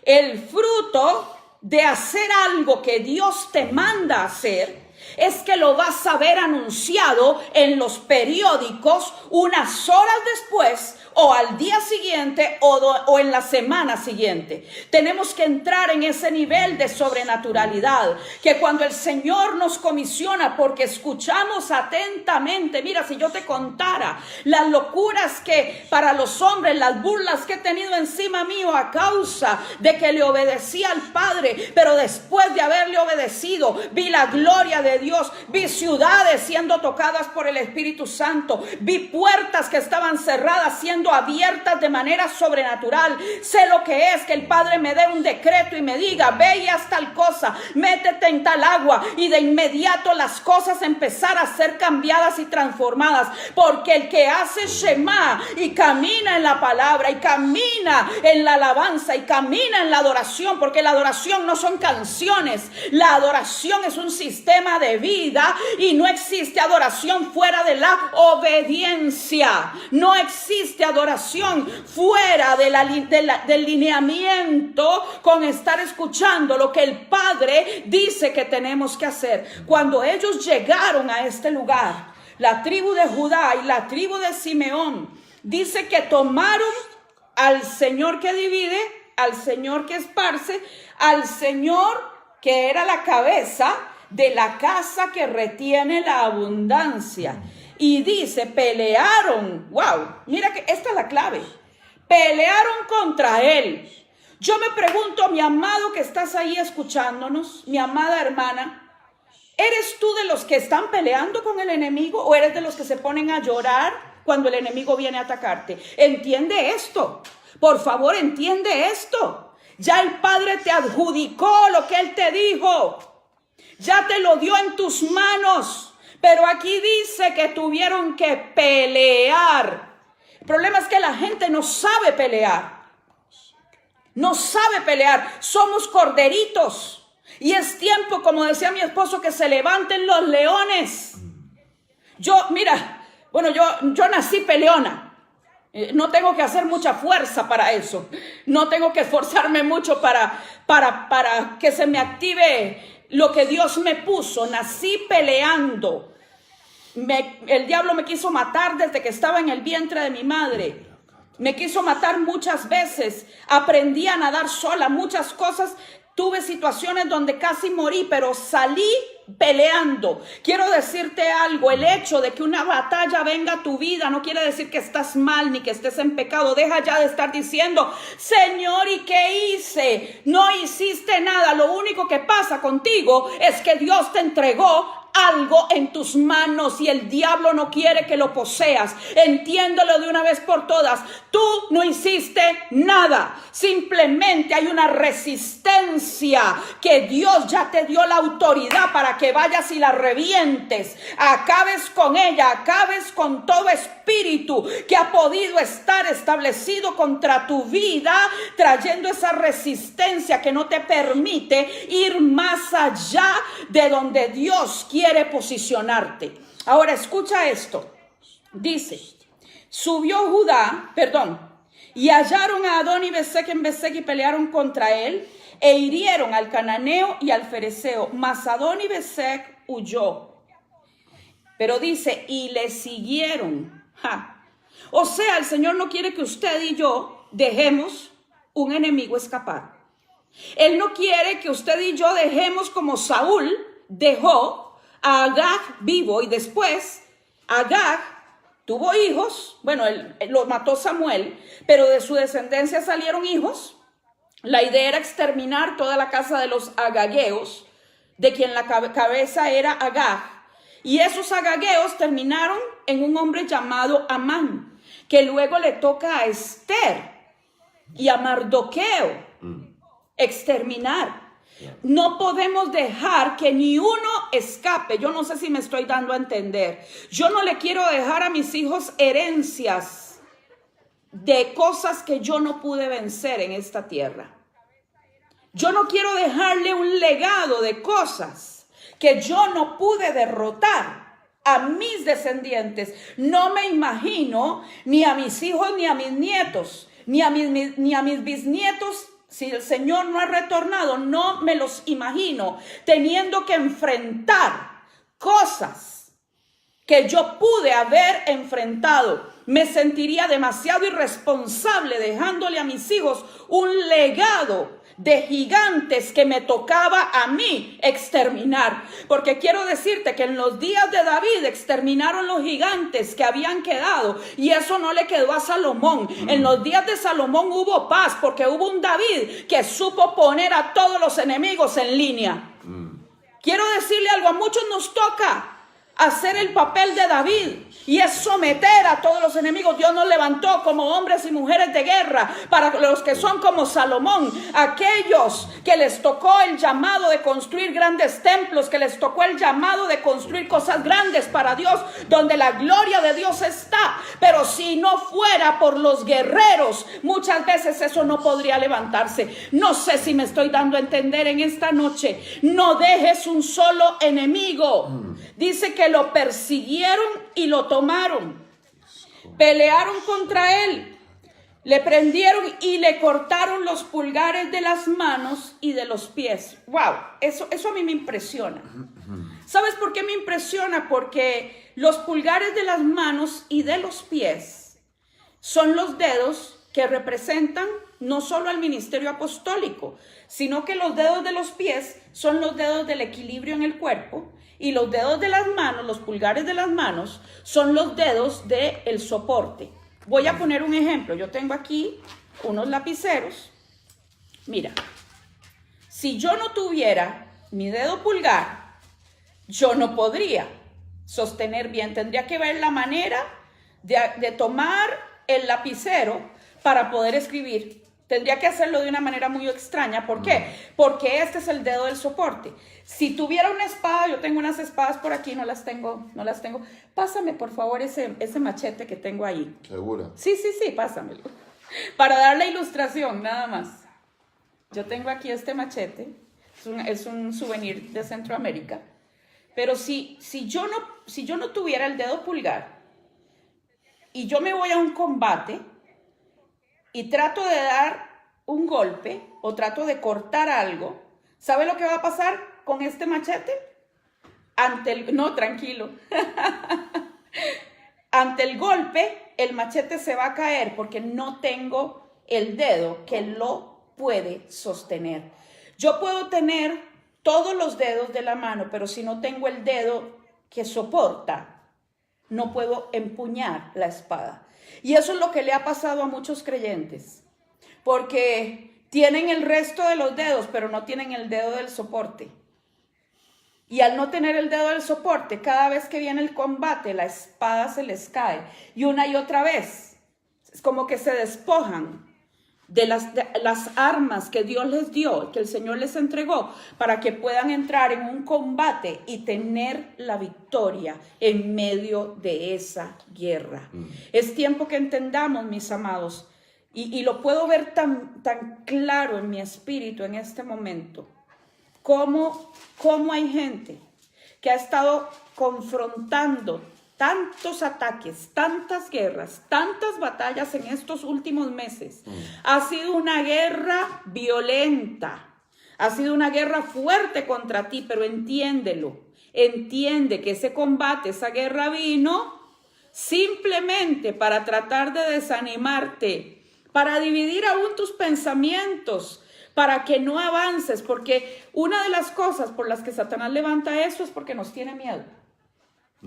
el fruto de hacer algo que Dios te manda a hacer es que lo vas a ver anunciado en los periódicos unas horas después o al día siguiente o en la semana siguiente. Tenemos que entrar en ese nivel de sobrenaturalidad, que cuando el Señor nos comisiona, porque escuchamos atentamente, mira, si yo te contara las locuras que para los hombres, las burlas que he tenido encima mío a causa de que le obedecía al Padre, pero después de haberle obedecido, vi la gloria de Dios, vi ciudades siendo tocadas por el Espíritu Santo, vi puertas que estaban cerradas siendo abiertas de manera sobrenatural. Sé lo que es que el Padre me dé un decreto y me diga, ve y haz tal cosa, métete en tal agua, y de inmediato las cosas empezar a ser cambiadas y transformadas, porque el que hace Shema y camina en la palabra y camina en la alabanza y camina en la adoración, porque la adoración no son canciones, la adoración es un sistema de vida, y no existe adoración fuera de la obediencia, no existe adoración fuera del lineamiento con estar escuchando lo que el Padre dice que tenemos que hacer. Cuando ellos llegaron a este lugar, la tribu de Judá y la tribu de Simeón, dice que tomaron al Señor que divide, al Señor que esparce, al Señor que era la cabeza de la casa que retiene la abundancia. Y dice, pelearon, wow, mira que esta es la clave, pelearon contra él. Yo me pregunto, mi amado que estás ahí escuchándonos, mi amada hermana, ¿eres tú de los que están peleando con el enemigo o eres de los que se ponen a llorar cuando el enemigo viene a atacarte? Entiende esto, por favor, entiende esto. Ya el Padre te adjudicó lo que Él te dijo, ya te lo dio en tus manos, pero aquí dice que tuvieron que pelear. El problema es que la gente no sabe pelear. No sabe pelear. Somos corderitos. Y es tiempo, como decía mi esposo, que se levanten los leones. Yo nací peleona. No tengo que hacer mucha fuerza para eso. No tengo que esforzarme mucho para que se me active lo que Dios me puso. Nací peleando. El diablo me quiso matar desde que estaba en el vientre de mi madre. Me quiso matar muchas veces. Aprendí a nadar sola, muchas cosas. Tuve situaciones donde casi morí, pero salí peleando. Quiero decirte algo, el hecho de que una batalla venga a tu vida no quiere decir que estás mal ni que estés en pecado. Deja ya de estar diciendo, Señor, ¿y qué hice? No hiciste nada. Lo único que pasa contigo es que Dios te entregó algo en tus manos y el diablo no quiere que lo poseas. Entiéndelo de una vez por todas. Tú no hiciste nada. Simplemente hay una resistencia que Dios ya te dio la autoridad para que vayas y la revientes. Acabes con ella, acabes con todo espíritu que ha podido estar establecido contra tu vida, trayendo esa resistencia que no te permite ir más allá de donde Dios quiere posicionarte. Ahora escucha esto. Dice, subió Judá, y hallaron a Adón y Besec en Besec y pelearon contra él e hirieron al cananeo y al fereceo, mas Adón y Besec huyó. Pero dice, y le siguieron. O sea, el Señor no quiere que usted y yo dejemos un enemigo escapar. Él no quiere que usted y yo dejemos como Saúl dejó a Agag vivo, y después Agag tuvo hijos. Bueno, él lo mató Samuel, pero de su descendencia salieron hijos. La idea era exterminar toda la casa de los agagueos, de quien la cabeza era Agag. Y esos agagueos terminaron en un hombre llamado Amán, que luego le toca a Esther y a Mardoqueo exterminar. No podemos dejar que ni uno escape. Yo no sé si me estoy dando a entender. Yo no le quiero dejar a mis hijos herencias de cosas que yo no pude vencer en esta tierra. Yo no quiero dejarle un legado de cosas que yo no pude derrotar a mis descendientes. No me imagino ni a mis hijos, ni a mis nietos, ni a mis bisnietos. Si el Señor no ha retornado, no me los imagino teniendo que enfrentar cosas que yo pude haber enfrentado. Me sentiría demasiado irresponsable dejándole a mis hijos un legado de gigantes que me tocaba a mí exterminar. Porque quiero decirte que en los días de David exterminaron los gigantes que habían quedado, y eso no le quedó a Salomón. En los días de Salomón hubo paz, porque hubo un David que supo poner a todos los enemigos en línea. Quiero decirle algo, a muchos nos toca hacer el papel de David, y es someter a todos los enemigos. Dios nos levantó como hombres y mujeres de guerra para los que son como Salomón, aquellos que les tocó el llamado de construir grandes templos, que les tocó el llamado de construir cosas grandes para Dios, donde la gloria de Dios está. Pero si no fuera por los guerreros, muchas veces eso no podría levantarse. No sé si me estoy dando a entender en esta noche. No dejes un solo enemigo. Dice que lo persiguieron y lo tomaron. Pelearon contra él. Le prendieron y le cortaron los pulgares de las manos y de los pies. Wow, eso a mí me impresiona. ¿Sabes por qué me impresiona? Porque los pulgares de las manos y de los pies son los dedos que representan no solo al ministerio apostólico, sino que los dedos de los pies son los dedos del equilibrio en el cuerpo, y los dedos de las manos, los pulgares de las manos, son los dedos del soporte. Voy a poner un ejemplo. Yo tengo aquí unos lapiceros. Mira, si yo no tuviera mi dedo pulgar, yo no podría sostener bien. Tendría que ver la manera de tomar el lapicero para poder escribir. Tendría que hacerlo de una manera muy extraña. ¿Por qué? Porque este es el dedo del soporte. Si tuviera una espada, yo tengo unas espadas por aquí, no las tengo. Pásame, por favor, ese machete que tengo ahí. ¿Segura? Sí, pásamelo. Para dar la ilustración, nada más. Yo tengo aquí este machete. Es un souvenir de Centroamérica. Pero si yo no tuviera el dedo pulgar y yo me voy a un combate y trato de dar un golpe o trato de cortar algo, ¿sabe lo que va a pasar con este machete? No, tranquilo. Ante el golpe, el machete se va a caer porque no tengo el dedo que lo puede sostener. Yo puedo tener todos los dedos de la mano, pero si no tengo el dedo que soporta, no puedo empuñar la espada. Y eso es lo que le ha pasado a muchos creyentes, porque tienen el resto de los dedos, pero no tienen el dedo del soporte. Y al no tener el dedo del soporte, cada vez que viene el combate, la espada se les cae. Y una y otra vez, es como que se despojan de las armas que Dios les dio, que el Señor les entregó, para que puedan entrar en un combate y tener la victoria en medio de esa guerra. Es tiempo que entendamos, mis amados, y lo puedo ver tan claro en mi espíritu en este momento, cómo hay gente que ha estado confrontando tantos ataques, tantas guerras, tantas batallas en estos últimos meses. Ha sido una guerra violenta, ha sido una guerra fuerte contra ti, pero entiéndelo, entiende que ese combate, esa guerra vino simplemente para tratar de desanimarte, para dividir aún tus pensamientos, para que no avances, porque una de las cosas por las que Satanás levanta eso es porque nos tiene miedo.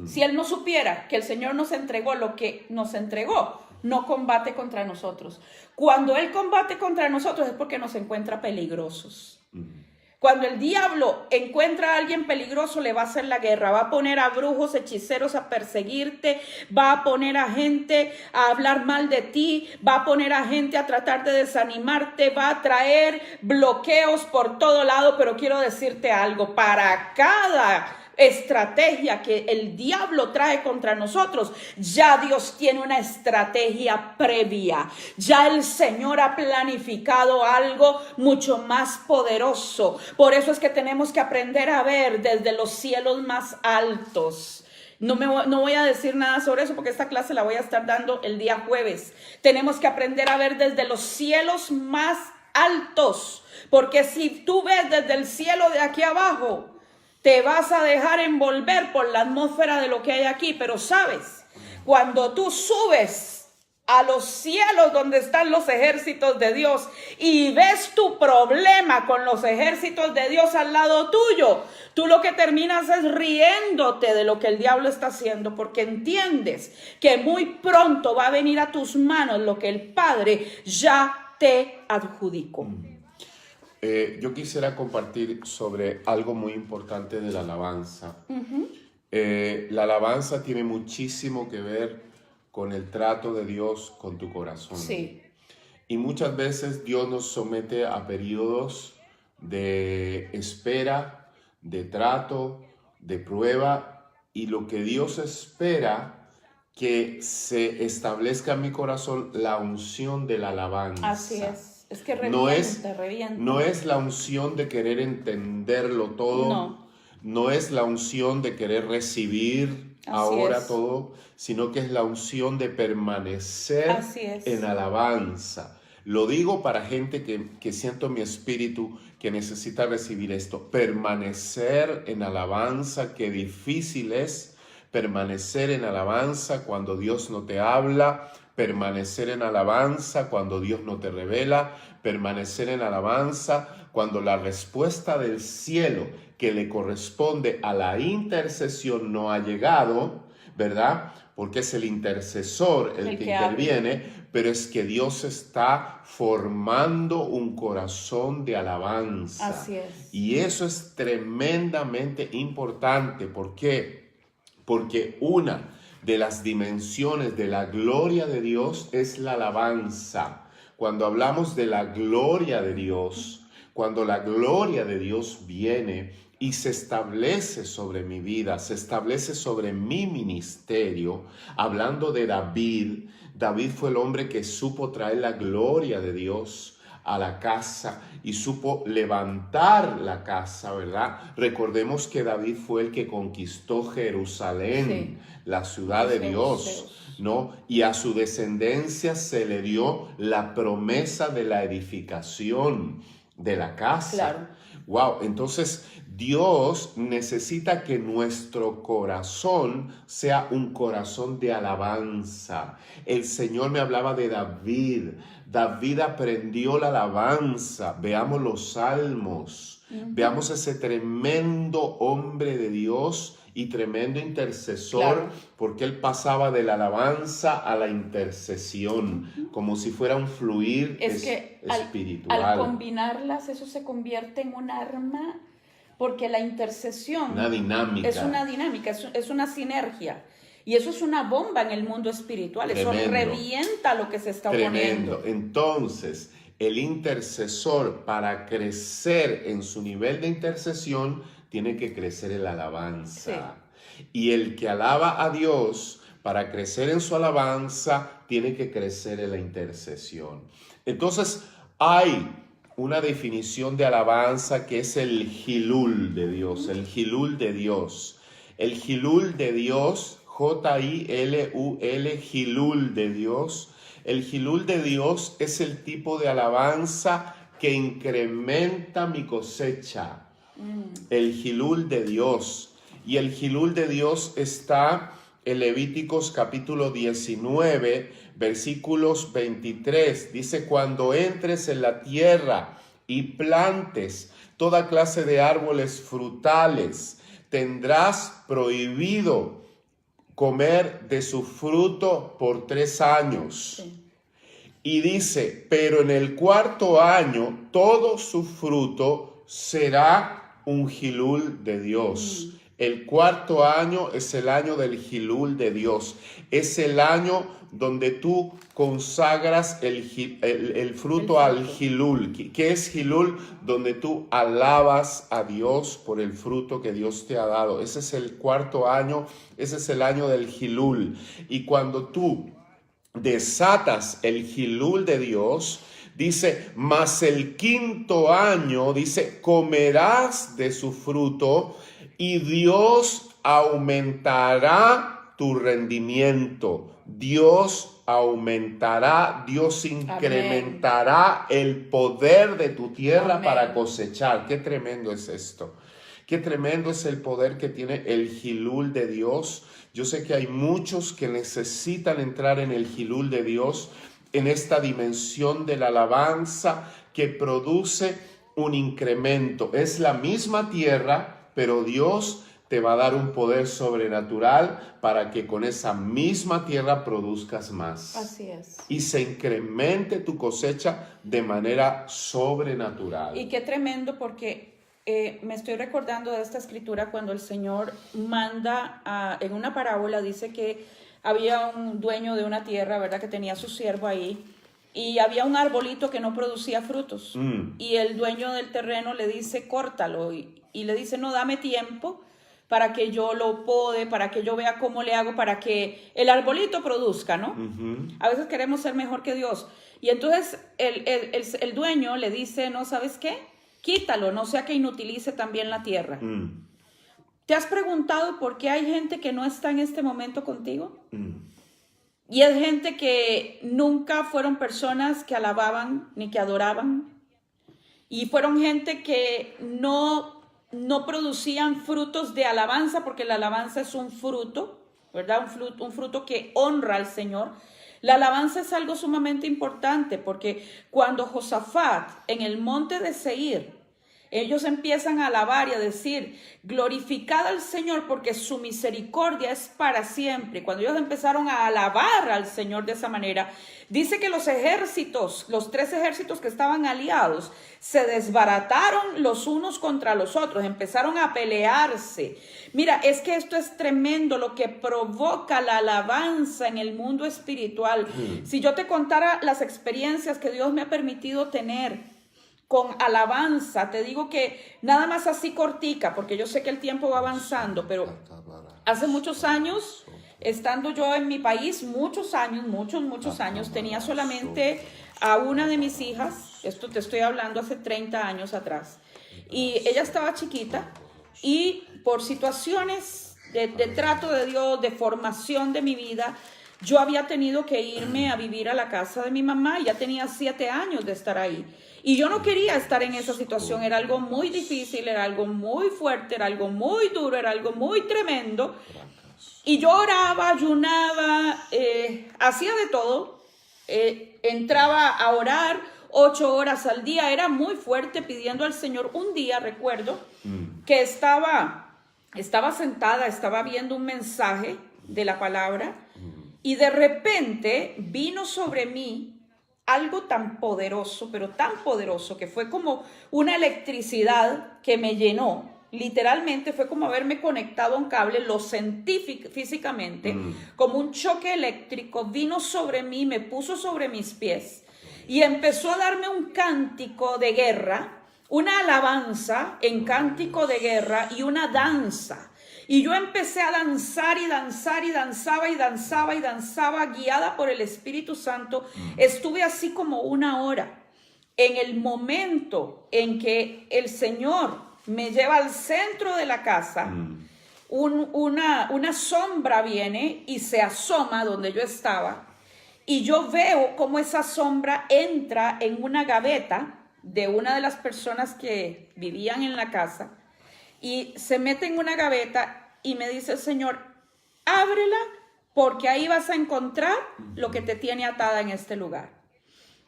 Si él no supiera que el Señor nos entregó lo que nos entregó, no combate contra nosotros. Cuando él combate contra nosotros es porque nos encuentra peligrosos. Cuando el diablo encuentra a alguien peligroso, le va a hacer la guerra. Va a poner a brujos, hechiceros a perseguirte. Va a poner a gente a hablar mal de ti. Va a poner a gente a tratar de desanimarte. Va a traer bloqueos por todo lado. Pero quiero decirte algo. Para cada estrategia que el diablo trae contra nosotros, ya Dios tiene una estrategia previa. Ya el Señor ha planificado algo mucho más poderoso. Por eso es que tenemos que aprender a ver desde los cielos más altos. No voy a decir nada sobre eso porque esta clase la voy a estar dando el día jueves. Tenemos que aprender a ver desde los cielos más altos, porque si tú ves desde el cielo de aquí abajo, te vas a dejar envolver por la atmósfera de lo que hay aquí, pero sabes, cuando tú subes a los cielos donde están los ejércitos de Dios y ves tu problema con los ejércitos de Dios al lado tuyo, tú lo que terminas es riéndote de lo que el diablo está haciendo, porque entiendes que muy pronto va a venir a tus manos lo que el Padre ya te adjudicó. Yo quisiera compartir sobre algo muy importante de la alabanza. La alabanza tiene muchísimo que ver con el trato de Dios con tu corazón. Sí. Y muchas veces Dios nos somete a periodos de espera, de trato, de prueba, y lo que Dios espera que se establezca en mi corazón la unción de la alabanza. Así es que revienta. No es la unción de querer entenderlo todo, no es la unción de querer recibir ahora todo, sino que es la unción de permanecer en alabanza. Lo digo para gente que siento en mi espíritu que necesita recibir esto. Permanecer en alabanza, qué difícil es permanecer en alabanza cuando Dios no te habla, permanecer en alabanza cuando Dios no te revela, permanecer en alabanza cuando la respuesta del cielo que le corresponde a la intercesión no ha llegado, ¿verdad? Porque es el intercesor el que interviene, pero es que Dios está formando un corazón de alabanza. Así es. Y eso es tremendamente importante. ¿Por qué? Porque una de las dimensiones de la gloria de Dios es la alabanza. Cuando hablamos de la gloria de Dios, cuando la gloria de Dios viene y se establece sobre mi vida, se establece sobre mi ministerio, hablando de David. David fue el hombre que supo traer la gloria de Dios a la casa y supo levantar la casa, ¿verdad? Recordemos que David fue el que conquistó Jerusalén, la ciudad de Dios, ¿no? Y a su descendencia se le dio la promesa de la edificación de la casa. Claro. Wow, entonces Dios necesita que nuestro corazón sea un corazón de alabanza. El Señor me hablaba de David. David aprendió la alabanza. Veamos los salmos. Veamos ese tremendo hombre de Dios y tremendo intercesor, porque él pasaba de la alabanza a la intercesión, como si fuera un fluir espiritual. Al combinarlas, eso se convierte en un arma, porque la intercesión es una dinámica, es una sinergia. Y eso es una bomba en el mundo espiritual. Tremendo. Eso revienta lo que se está oponiendo. Entonces, el intercesor, para crecer en su nivel de intercesión, tiene que crecer en la alabanza. Y el que alaba a Dios, para crecer en su alabanza, tiene que crecer en la intercesión. Entonces, hay una definición de alabanza que es el Hilul de Dios, el Hilul de Dios. El Hilul de Dios, J-I-L-U-L, Hilul de Dios. El Hilul de Dios es el tipo de alabanza que incrementa mi cosecha. El Hilul de Dios. Y el Hilul de Dios está en Levíticos capítulo 19, versículos 23. Dice: cuando entres en la tierra y plantes toda clase de árboles frutales, tendrás prohibido comer de su fruto por 3 años. Sí. Y dice: pero en el 4º año todo su fruto será un Hilul de Dios. El 4º año es el año del Hilul de Dios. Es el año donde tú consagras el fruto al Hilul. ¿Qué es Hilul? Donde tú alabas a Dios por el fruto que Dios te ha dado. Ese es el 4º año, ese es el año del Hilul. Y cuando tú desatas el Hilul de Dios, dice: mas el 5º año, dice, comerás de su fruto y Dios aumentará tu rendimiento. Dios aumentará, Dios incrementará el poder de tu tierra para cosechar. Qué tremendo es esto. Qué tremendo es el poder que tiene el Hilul de Dios. Yo sé que hay muchos que necesitan entrar en el Hilul de Dios, en esta dimensión de la alabanza que produce un incremento. Es la misma tierra, pero Dios te va a dar un poder sobrenatural para que con esa misma tierra produzcas más. Así es. Y se incremente tu cosecha de manera sobrenatural. Y qué tremendo, porque me estoy recordando de esta escritura cuando el Señor manda, en una parábola dice que había un dueño de una tierra, ¿verdad?, que tenía a su siervo ahí, y había un arbolito que no producía frutos. Y el dueño del terreno le dice, córtalo, y le dice, no, dame tiempo para que yo lo pode, para que yo vea cómo le hago, para que el arbolito produzca, ¿no? A veces queremos ser mejor que Dios. Y entonces el dueño le dice, no, ¿sabes qué? Quítalo, no sea que inutilice también la tierra. ¿Te has preguntado por qué hay gente que no está en este momento contigo? Y es gente que nunca fueron personas que alababan ni que adoraban. Y fueron gente que no producían frutos de alabanza, porque la alabanza es un fruto, ¿verdad? Un fruto que honra al Señor. La alabanza es algo sumamente importante, porque cuando Josafat en el monte de Seir, ellos empiezan a alabar y a decir, glorificad al Señor porque su misericordia es para siempre. Cuando ellos empezaron a alabar al Señor de esa manera, dice que los ejércitos, los 3 ejércitos que estaban aliados, se desbarataron los unos contra los otros, empezaron a pelearse. Mira, es que esto es tremendo, lo que provoca la alabanza en el mundo espiritual. Si yo te contara las experiencias que Dios me ha permitido tener con alabanza, te digo que nada más así cortica, porque yo sé que el tiempo va avanzando, pero hace muchos años, estando yo en mi país, muchos años, tenía solamente a una de mis hijas, esto te estoy hablando hace 30 años atrás, y ella estaba chiquita, y por situaciones de trato de Dios, de formación de mi vida, yo había tenido que irme a vivir a la casa de mi mamá, y ya tenía 7 años de estar ahí. Y yo no quería estar en esa situación, era algo muy difícil, era algo muy fuerte, era algo muy duro, era algo muy tremendo. Y yo oraba, ayunaba, hacía de todo, entraba a orar 8 horas al día, era muy fuerte pidiendo al Señor. Un día recuerdo que estaba sentada, estaba viendo un mensaje de la palabra y de repente vino sobre mí algo tan poderoso, pero tan poderoso, que fue como una electricidad que me llenó. Literalmente fue como haberme conectado a un cable, lo sentí físicamente, como un choque eléctrico, vino sobre mí, me puso sobre mis pies y empezó a darme un cántico de guerra, una alabanza en cántico de guerra y una danza. Y yo empecé a danzar y danzar y danzaba y danzaba y danzaba, guiada por el Espíritu Santo. Estuve así como 1 hora. En el momento en que el Señor me lleva al centro de la casa, una sombra viene y se asoma donde yo estaba. Y yo veo cómo esa sombra entra en una gaveta de una de las personas que vivían en la casa. Y se mete en una gaveta y me dice el Señor, ábrela porque ahí vas a encontrar lo que te tiene atada en este lugar.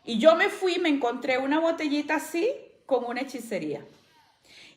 Y yo me fui, me encontré una botellita así con una hechicería.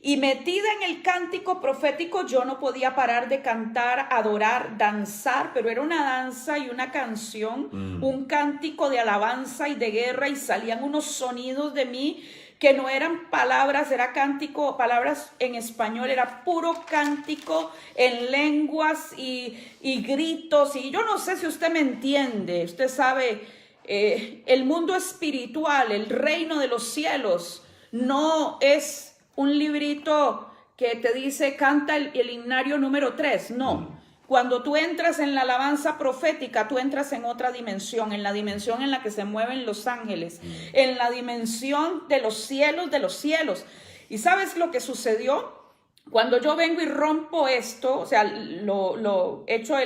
Y metida en el cántico profético, yo no podía parar de cantar, adorar, danzar, pero era una danza y una canción, un cántico de alabanza y de guerra, y salían unos sonidos de mí que no eran palabras, era cántico, palabras en español, era puro cántico en lenguas y gritos, y yo no sé si usted me entiende, usted sabe, el mundo espiritual, el reino de los cielos, no es un librito que te dice canta el himnario número 3, no. Cuando tú entras en la alabanza profética, tú entras en otra dimensión, en la dimensión en la que se mueven los ángeles, en la dimensión de los cielos de los cielos. ¿Y sabes lo que sucedió? Cuando yo vengo y rompo esto, o sea, lo echo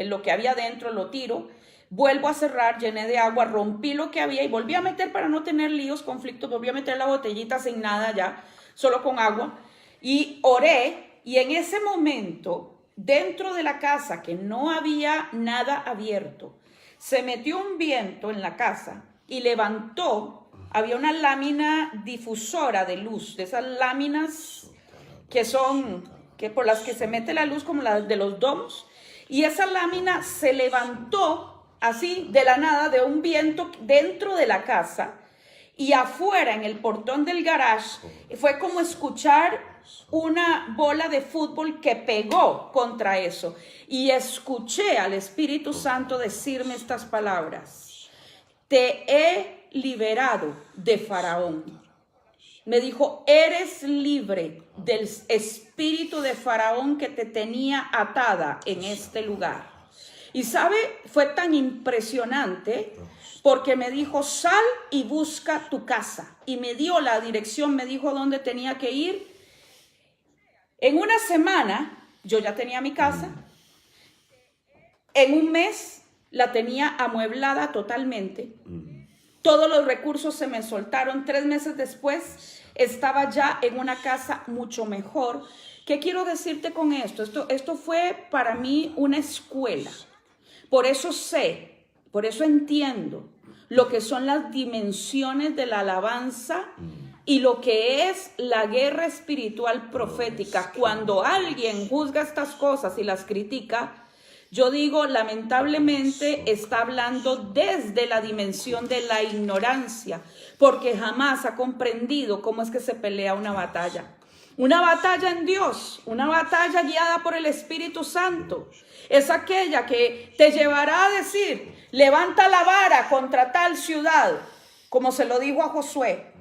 lo que había dentro, lo tiro, vuelvo a cerrar, llené de agua, rompí lo que había y volví a meter para no tener líos, conflictos, volví a meter la botellita sin nada ya, solo con agua. y oré, y en ese momento, dentro de la casa, que no había nada abierto, se metió un viento en la casa y levantó, había una lámina difusora de luz, de esas láminas que son, que por las que se mete la luz como las de los domos, y esa lámina se levantó así de la nada de un viento dentro de la casa, y afuera en el portón del garage fue como escuchar una bola de fútbol que pegó contra eso, y escuché al Espíritu Santo decirme estas palabras: te he liberado de Faraón. Me dijo, eres libre del espíritu de Faraón que te tenía atada en este lugar. Y sabe, fue tan impresionante porque me dijo, sal y busca tu casa. Y me dio la dirección, me dijo dónde tenía que ir. En una semana yo ya tenía mi casa. En un mes la tenía amueblada totalmente. Todos los recursos se me soltaron. 3 meses después estaba ya en una casa mucho mejor. ¿Qué quiero decirte con esto? Esto fue para mí una escuela. Por eso sé, por eso entiendo lo que son las dimensiones de la alabanza y lo que es la guerra espiritual profética. Cuando alguien juzga estas cosas y las critica, yo digo, lamentablemente está hablando desde la dimensión de la ignorancia, porque jamás ha comprendido cómo es que se pelea una batalla. Una batalla en Dios, una batalla guiada por el Espíritu Santo, es aquella que te llevará a decir, levanta la vara contra tal ciudad, como se lo dijo a Josué.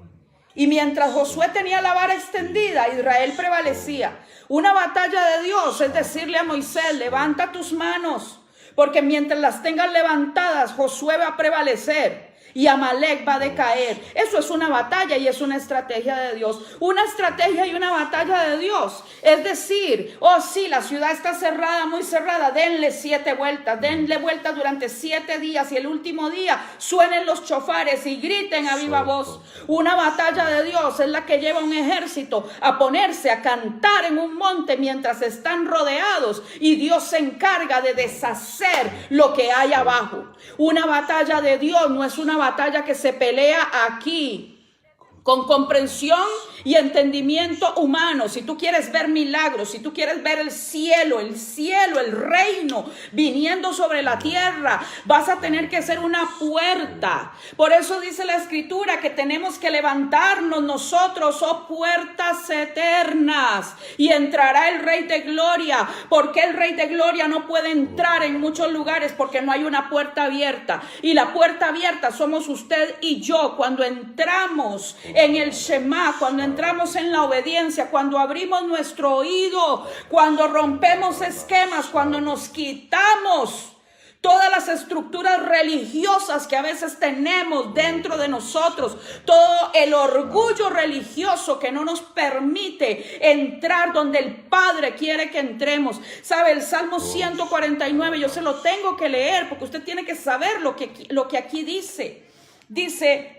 Y mientras Josué tenía la vara extendida, Israel prevalecía. Una batalla de Dios es decirle a Moisés, levanta tus manos, porque mientras las tengas levantadas, Josué va a prevalecer y Amalek va a decaer. Eso es una batalla y es una estrategia de Dios. Una estrategia y una batalla de Dios. Es decir, oh sí, la ciudad está cerrada, muy cerrada, denle 7 vueltas, denle vueltas durante 7 días y el último día suenen los chofares y griten a viva voz. Una batalla de Dios es la que lleva a un ejército a ponerse a cantar en un monte mientras están rodeados y Dios se encarga de deshacer lo que hay abajo. Una batalla de Dios no es una batalla que se pelea aquí con comprensión y entendimiento humano. Si tú quieres ver milagros, si tú quieres ver el cielo, el reino viniendo sobre la tierra, vas a tener que ser una puerta. Por eso dice la Escritura que tenemos que levantarnos nosotros, oh puertas eternas, y entrará el Rey de Gloria. ¿Por qué el Rey de Gloria no puede entrar en muchos lugares? Porque no hay una puerta abierta. Y la puerta abierta somos usted y yo cuando entramos en el Shema, cuando entramos en la obediencia, cuando abrimos nuestro oído, cuando rompemos esquemas, cuando nos quitamos todas las estructuras religiosas que a veces tenemos dentro de nosotros, todo el orgullo religioso que no nos permite entrar donde el Padre quiere que entremos. ¿Sabe? El Salmo 149, yo se lo tengo que leer porque usted tiene que saber lo que aquí dice. Dice,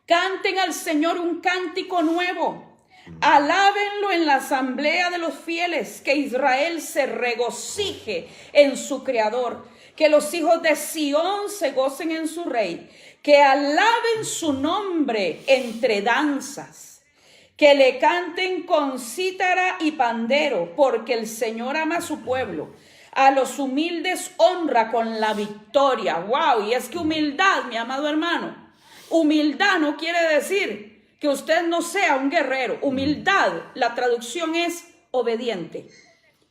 canten al Señor un cántico nuevo, alábenlo en la asamblea de los fieles, que Israel se regocije en su Creador, que los hijos de Sión se gocen en su Rey, que alaben su nombre entre danzas, que le canten con cítara y pandero, porque el Señor ama a su pueblo. A los humildes honra con la victoria. ¡Wow! Y es que humildad, mi amado hermano, humildad no quiere decir que usted no sea un guerrero. Humildad, la traducción es obediente.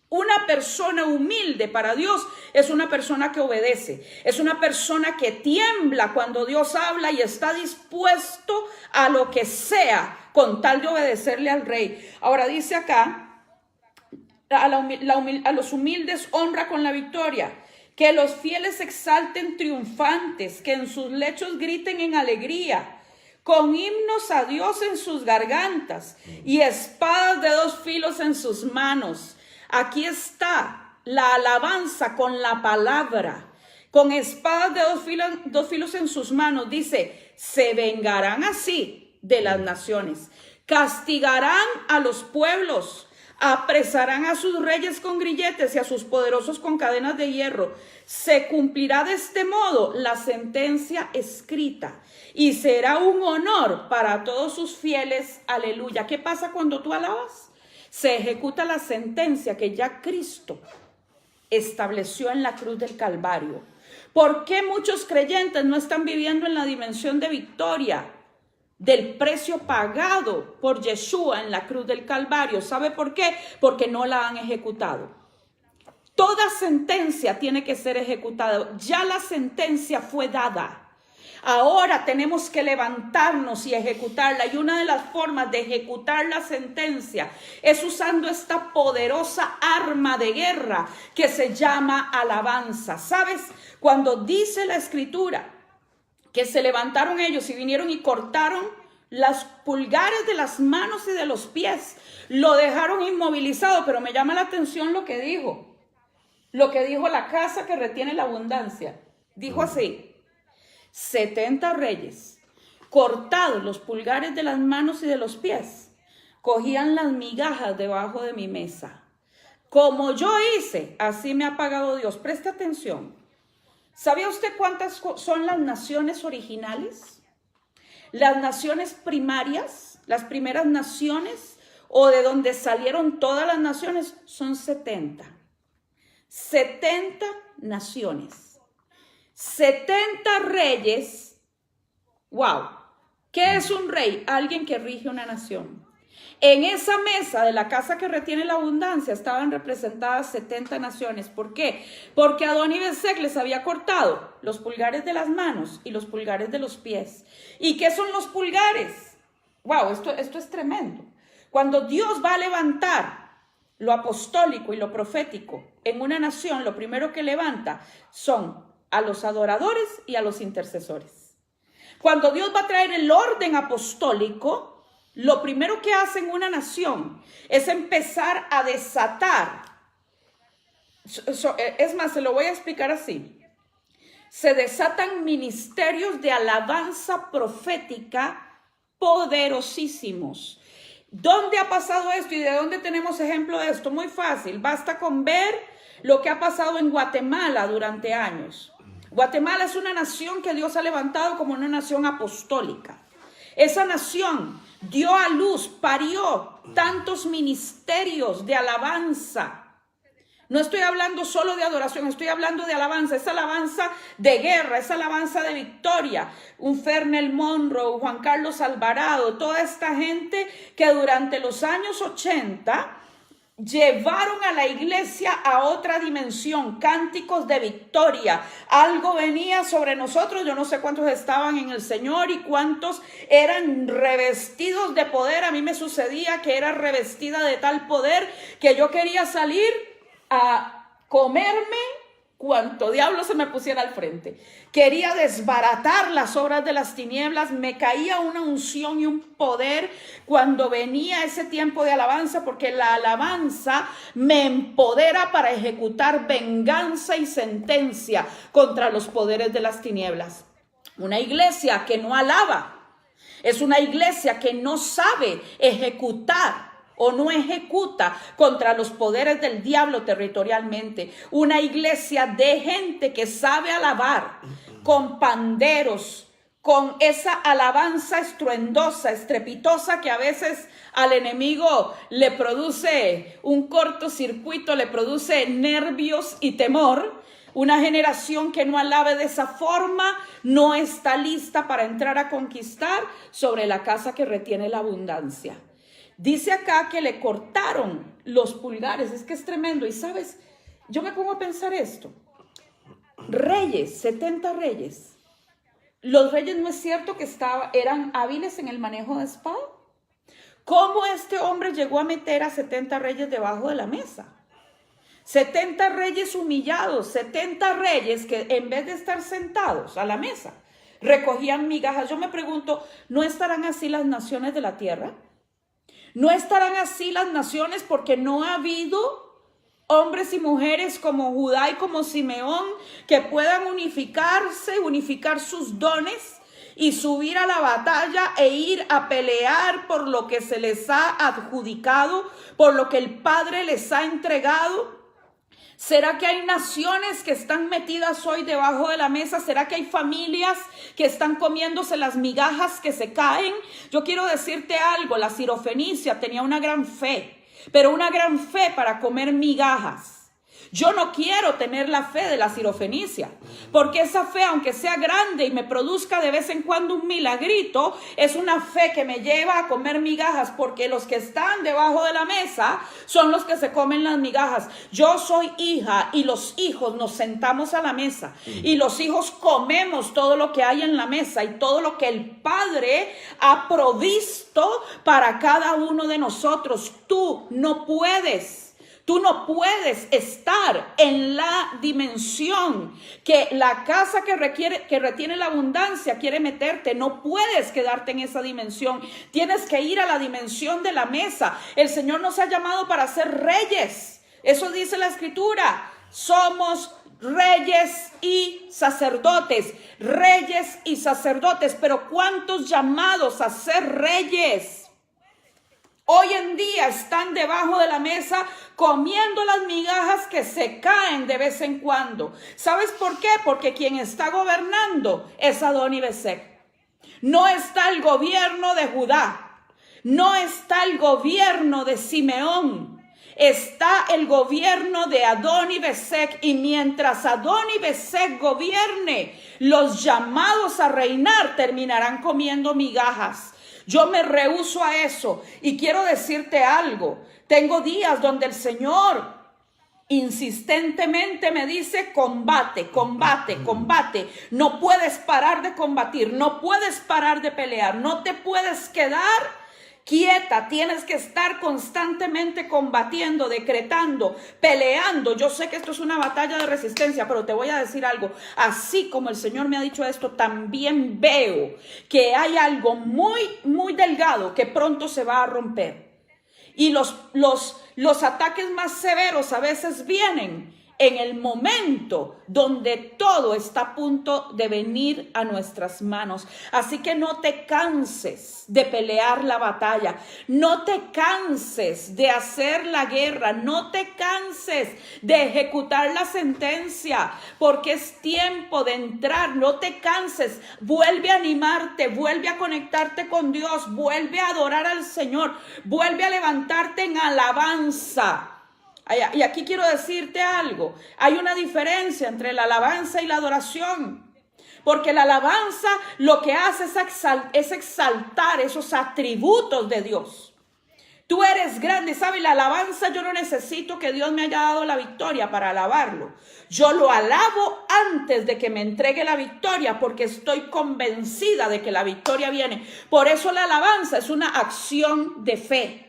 Una persona humilde para Dios es una persona que obedece. Es una persona que tiembla cuando Dios habla y está dispuesto a lo que sea con tal de obedecerle al Rey. Ahora dice acá, a los humildes honra con la victoria. Que los fieles exalten triunfantes, que en sus lechos griten en alegría, con himnos a Dios en sus gargantas y espadas de 2 filos en sus manos. Aquí está la alabanza con la palabra, con espadas de 2 filos en sus manos. Dice, se vengarán así de las naciones. Castigarán a los pueblos, apresarán a sus reyes con grilletes y a sus poderosos con cadenas de hierro. Se cumplirá de este modo la sentencia escrita y será un honor para todos sus fieles. Aleluya. ¿Qué pasa cuando tú alabas? Se ejecuta la sentencia que ya Cristo estableció en la cruz del Calvario. ¿Por qué muchos creyentes no están viviendo en la dimensión de victoria del precio pagado por Yeshua en la cruz del Calvario? ¿Sabe por qué? Porque no la han ejecutado. Toda sentencia tiene que ser ejecutada. Ya la sentencia fue dada. Ahora tenemos que levantarnos y ejecutarla. Y una de las formas de ejecutar la sentencia es usando esta poderosa arma de guerra que se llama alabanza. ¿Sabes? Cuando dice la Escritura que se levantaron ellos y vinieron y cortaron las pulgares de las manos y de los pies, lo dejaron inmovilizado, pero me llama la atención lo que dijo la casa que retiene la abundancia. Dijo así: 70 reyes, cortados los pulgares de las manos y de los pies, cogían las migajas debajo de mi mesa. Como yo hice, así me ha pagado Dios. Preste atención. ¿Sabía usted cuántas son las naciones originales? Las naciones primarias, las primeras naciones, o de donde salieron todas las naciones, son 70. 70 naciones. 70 reyes. Wow. ¿Qué es un rey? Alguien que rige una nación. En esa mesa de la casa que retiene la abundancia estaban representadas 70 naciones. ¿Por qué? Porque Adón y Besec les había cortado los pulgares de las manos y los pulgares de los pies. ¿Y qué son los pulgares? Wow, esto es tremendo. Cuando Dios va a levantar lo apostólico y lo profético en una nación, lo primero que levanta son a los adoradores y a los intercesores. Cuando Dios va a traer el orden apostólico, lo primero que hace en una nación es empezar a desatar. Es más, se lo voy a explicar así. Se desatan ministerios de alabanza profética poderosísimos. ¿Dónde ha pasado esto y de dónde tenemos ejemplo de esto? Muy fácil, basta con ver lo que ha pasado en Guatemala durante años. Guatemala es una nación que Dios ha levantado como una nación apostólica. Esa nación dio a luz, parió tantos ministerios de alabanza. No estoy hablando solo de adoración, estoy hablando de alabanza. Esa alabanza de guerra, esa alabanza de victoria. Un Fernel Monroe, Juan Carlos Alvarado, toda esta gente que durante los años 80 llevaron a la iglesia a otra dimensión, cánticos de victoria. Algo venía sobre nosotros, yo no sé cuántos estaban en el Señor y cuántos eran revestidos de poder. A mí me sucedía que era revestida de tal poder que yo quería salir a comerme cuanto diablo se me pusiera al frente. Quería desbaratar las obras de las tinieblas. Me caía una unción y un poder cuando venía ese tiempo de alabanza, porque la alabanza me empodera para ejecutar venganza y sentencia contra los poderes de las tinieblas. Una iglesia que no alaba es una iglesia que no sabe ejecutar o no ejecuta contra los poderes del diablo territorialmente. Una iglesia de gente que sabe alabar con panderos, con esa alabanza estruendosa, estrepitosa, que a veces al enemigo le produce un cortocircuito, le produce nervios y temor. Una generación que no alabe de esa forma no está lista para entrar a conquistar sobre la casa que retiene la abundancia. Dice acá que le cortaron los pulgares. Es que es tremendo. Y sabes, yo me pongo a pensar esto. Reyes, 70 reyes. Los reyes, ¿no es cierto que eran hábiles en el manejo de espada? ¿Cómo este hombre llegó a meter a 70 reyes debajo de la mesa? 70 reyes humillados, 70 reyes que en vez de estar sentados a la mesa, recogían migajas. Yo me pregunto, ¿no estarán así las naciones de la tierra? ¿No estarán así las naciones porque no ha habido hombres y mujeres como Judá y como Simeón que puedan unificarse, unificar sus dones y subir a la batalla e ir a pelear por lo que se les ha adjudicado, por lo que el Padre les ha entregado? ¿Será que hay naciones que están metidas hoy debajo de la mesa? ¿Será que hay familias que están comiéndose las migajas que se caen? Yo quiero decirte algo, la Sirofenicia tenía una gran fe, pero una gran fe para comer migajas. Yo no quiero tener la fe de la Sirofenicia, porque esa fe, aunque sea grande y me produzca de vez en cuando un milagrito, es una fe que me lleva a comer migajas, porque los que están debajo de la mesa son los que se comen las migajas. Yo soy hija y los hijos nos sentamos a la mesa y los hijos comemos todo lo que hay en la mesa y todo lo que el Padre ha provisto para cada uno de nosotros. Tú no puedes estar en la dimensión que la casa que retiene la abundancia quiere meterte. No puedes quedarte en esa dimensión. Tienes que ir a la dimensión de la mesa. El Señor nos ha llamado para ser reyes. Eso dice la Escritura. Somos reyes y sacerdotes. Reyes y sacerdotes. Pero ¿cuántos llamados a ser reyes hoy en día están debajo de la mesa comiendo las migajas que se caen de vez en cuando? ¿Sabes por qué? Porque quien está gobernando es Adoni-Bezek. No está el gobierno de Judá, no está el gobierno de Simeón, está el gobierno de Adoni-Bezek. Y mientras Adoni-Bezek gobierne, los llamados a reinar terminarán comiendo migajas. Yo me rehúso a eso y quiero decirte algo. Tengo días donde el Señor insistentemente me dice: combate, combate, combate. No puedes parar de combatir, no puedes parar de pelear, no te puedes quedar quieta, tienes que estar constantemente combatiendo, decretando, peleando. Yo sé que esto es una batalla de resistencia, pero te voy a decir algo. Así como el Señor me ha dicho esto, también veo que hay algo muy delgado que pronto se va a romper. Y los ataques más severos a veces vienen en el momento donde todo está a punto de venir a nuestras manos. Así que no te canses de pelear la batalla, no te canses de hacer la guerra, no te canses de ejecutar la sentencia, porque es tiempo de entrar. No te canses, vuelve a animarte, vuelve a conectarte con Dios, vuelve a adorar al Señor, vuelve a levantarte en alabanza. Y aquí quiero decirte algo. Hay una diferencia entre la alabanza y la adoración. Porque la alabanza lo que hace es exaltar esos atributos de Dios. Tú eres grande, ¿sabes? La alabanza, yo no necesito que Dios me haya dado la victoria para alabarlo. Yo lo alabo antes de que me entregue la victoria, porque estoy convencida de que la victoria viene. Por eso la alabanza es una acción de fe.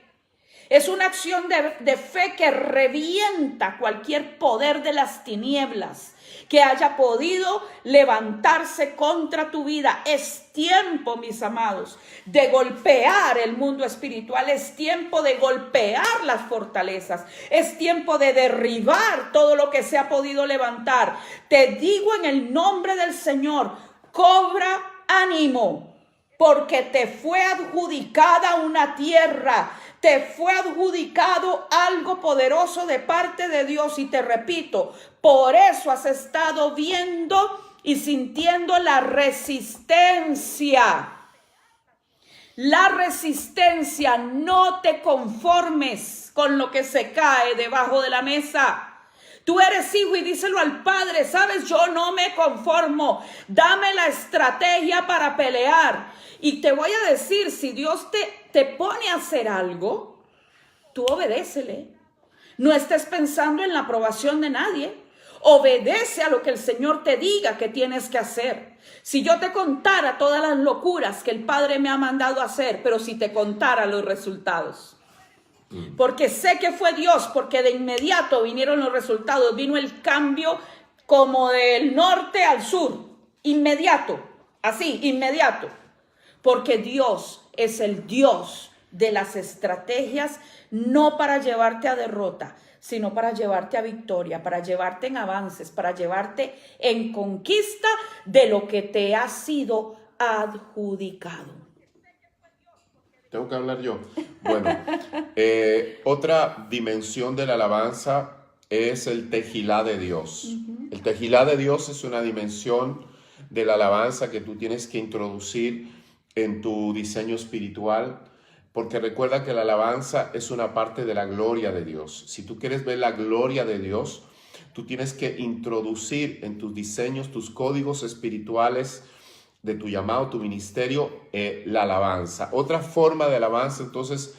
Es una acción de fe que revienta cualquier poder de las tinieblas que haya podido levantarse contra tu vida. Es tiempo, mis amados, de golpear el mundo espiritual. Es tiempo de golpear las fortalezas. Es tiempo de derribar todo lo que se ha podido levantar. Te digo en el nombre del Señor, cobra ánimo, porque te fue adjudicada una tierra. Te fue adjudicado algo poderoso de parte de Dios. Y te repito, por eso has estado viendo y sintiendo la resistencia. La resistencia. No te conformes con lo que se cae debajo de la mesa. Tú eres hijo y díselo al Padre: sabes, yo no me conformo. Dame la estrategia para pelear. Y te voy a decir, si Dios te pone a hacer algo, tú obedécele. No estés pensando en la aprobación de nadie. Obedece a lo que el Señor te diga que tienes que hacer. Si yo te contara todas las locuras que el Padre me ha mandado a hacer, pero si te contara los resultados. Porque sé que fue Dios, porque de inmediato vinieron los resultados. Vino el cambio como del norte al sur. Inmediato, así, inmediato. Porque Dios es el Dios de las estrategias, no para llevarte a derrota, sino para llevarte a victoria, para llevarte en avances, para llevarte en conquista de lo que te ha sido adjudicado. Tengo que hablar yo. Bueno, otra dimensión de la alabanza es el tejilá de Dios. El tejilá de Dios es una dimensión de la alabanza que tú tienes que introducir en tu diseño espiritual, porque recuerda que la alabanza es una parte de la gloria de Dios. Si tú quieres ver la gloria de Dios, tú tienes que introducir en tus diseños, tus códigos espirituales de tu llamado, tu ministerio, la alabanza. Otra forma de alabanza, entonces,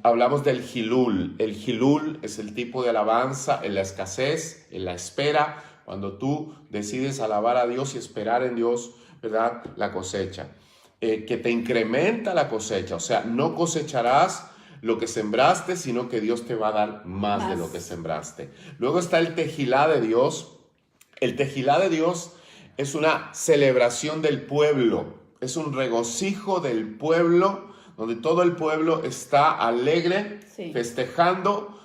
hablamos del Hilul. El Hilul es el tipo de alabanza en la escasez, en la espera, cuando tú decides alabar a Dios y esperar en Dios, ¿verdad? La cosecha. Que te incrementa la cosecha, o sea, no cosecharás lo que sembraste, sino que Dios te va a dar más de lo que sembraste. Luego está el tejilá de Dios. El tejilá de Dios es una celebración del pueblo, es un regocijo del pueblo, donde todo el pueblo está alegre, festejando,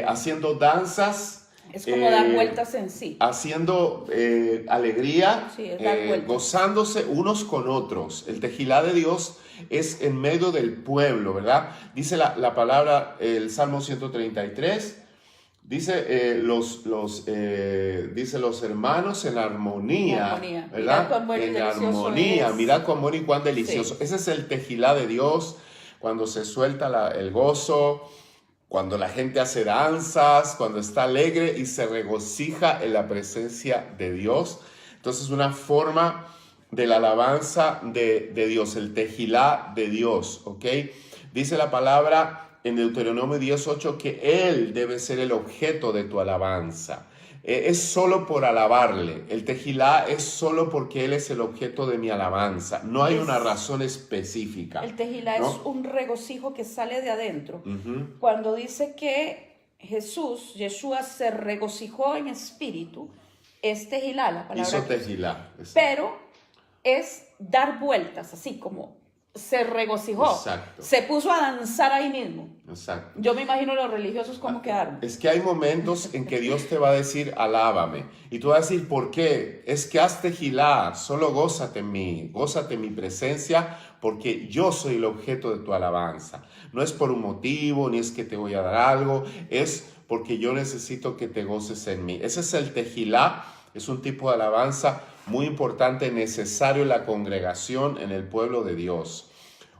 haciendo danzas. Es como dar vueltas en sí. Haciendo alegría, gozándose unos con otros. El tejilá de Dios es en medio del pueblo, ¿verdad? Dice la palabra, el Salmo 133, dice, dice los hermanos en armonía, ¿verdad? En armonía, mirad cuán bueno y cuán delicioso. Ese es el tejilá de Dios, cuando se suelta el gozo, cuando la gente hace danzas, cuando está alegre y se regocija en la presencia de Dios. Entonces, una forma de la alabanza de Dios, el tejilá de Dios, ¿ok? Dice la palabra en Deuteronomio 10:8 que Él debe ser el objeto de tu alabanza. Es solo por alabarle. El tejilá es solo porque Él es el objeto de mi alabanza. No hay una razón específica. El tejilá, ¿no?, es un regocijo que sale de adentro. Cuando dice que Yeshua se regocijó en espíritu, es tejilá la palabra. Hizo tejilá. Pero es dar vueltas, así como se regocijó. Exacto. Se puso a danzar ahí mismo. Exacto. Yo me imagino los religiosos cómo quedaron. Es que hay momentos en que Dios te va a decir, alábame. Y tú vas a decir, ¿por qué? Es que haz tejilá, solo gózate en mí, gózate en mi presencia, porque yo soy el objeto de tu alabanza. No es por un motivo, ni es que te voy a dar algo, es porque yo necesito que te goces en mí. Ese es el tejilá, es un tipo de alabanza muy importante, necesario en la congregación, en el pueblo de Dios.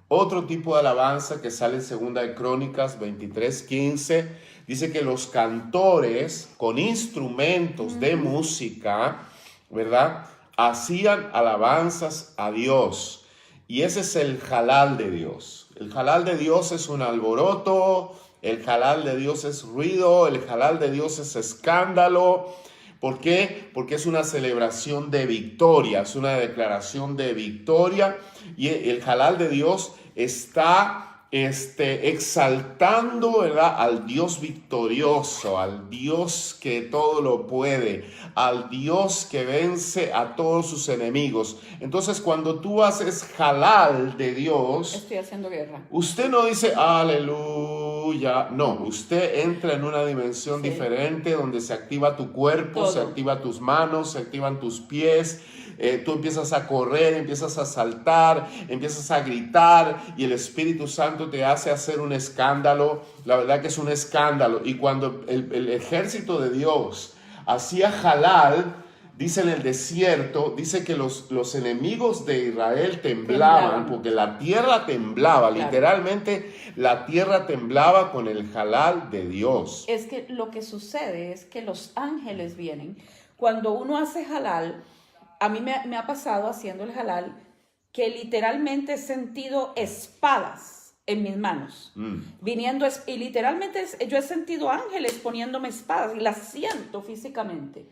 Otro tipo de alabanza que sale en 2 de Crónicas 23:15, dice que los cantores con instrumentos de música, ¿verdad?, hacían alabanzas a Dios. Y ese es el jalal de Dios. El jalal de Dios es un alboroto, el jalal de Dios es ruido, el jalal de Dios es escándalo. ¿Por qué? Porque es una celebración de victoria, es una declaración de victoria, y el jalal de Dios está exaltando, ¿verdad?, al Dios victorioso, al Dios que todo lo puede, al Dios que vence a todos sus enemigos. Entonces, cuando tú haces jalal de Dios, estoy haciendo guerra. Usted no dice aleluya, no, usted entra en una dimensión diferente donde se activa tu cuerpo, se activa tus manos, se activan tus pies. Tú empiezas a correr, empiezas a saltar, empiezas a gritar, y el Espíritu Santo te hace hacer un escándalo. La verdad que es un escándalo. Y cuando el ejército de Dios hacía jalal, dice en el desierto, dice que los enemigos de Israel temblaban, porque la tierra temblaba, claro. Literalmente la tierra temblaba con el jalal de Dios. Es que lo que sucede es que los ángeles vienen. Cuando uno hace jalal, a mí me ha pasado haciendo el jalal, que literalmente he sentido espadas en mis manos, viniendo, y literalmente yo he sentido ángeles poniéndome espadas, y las siento físicamente.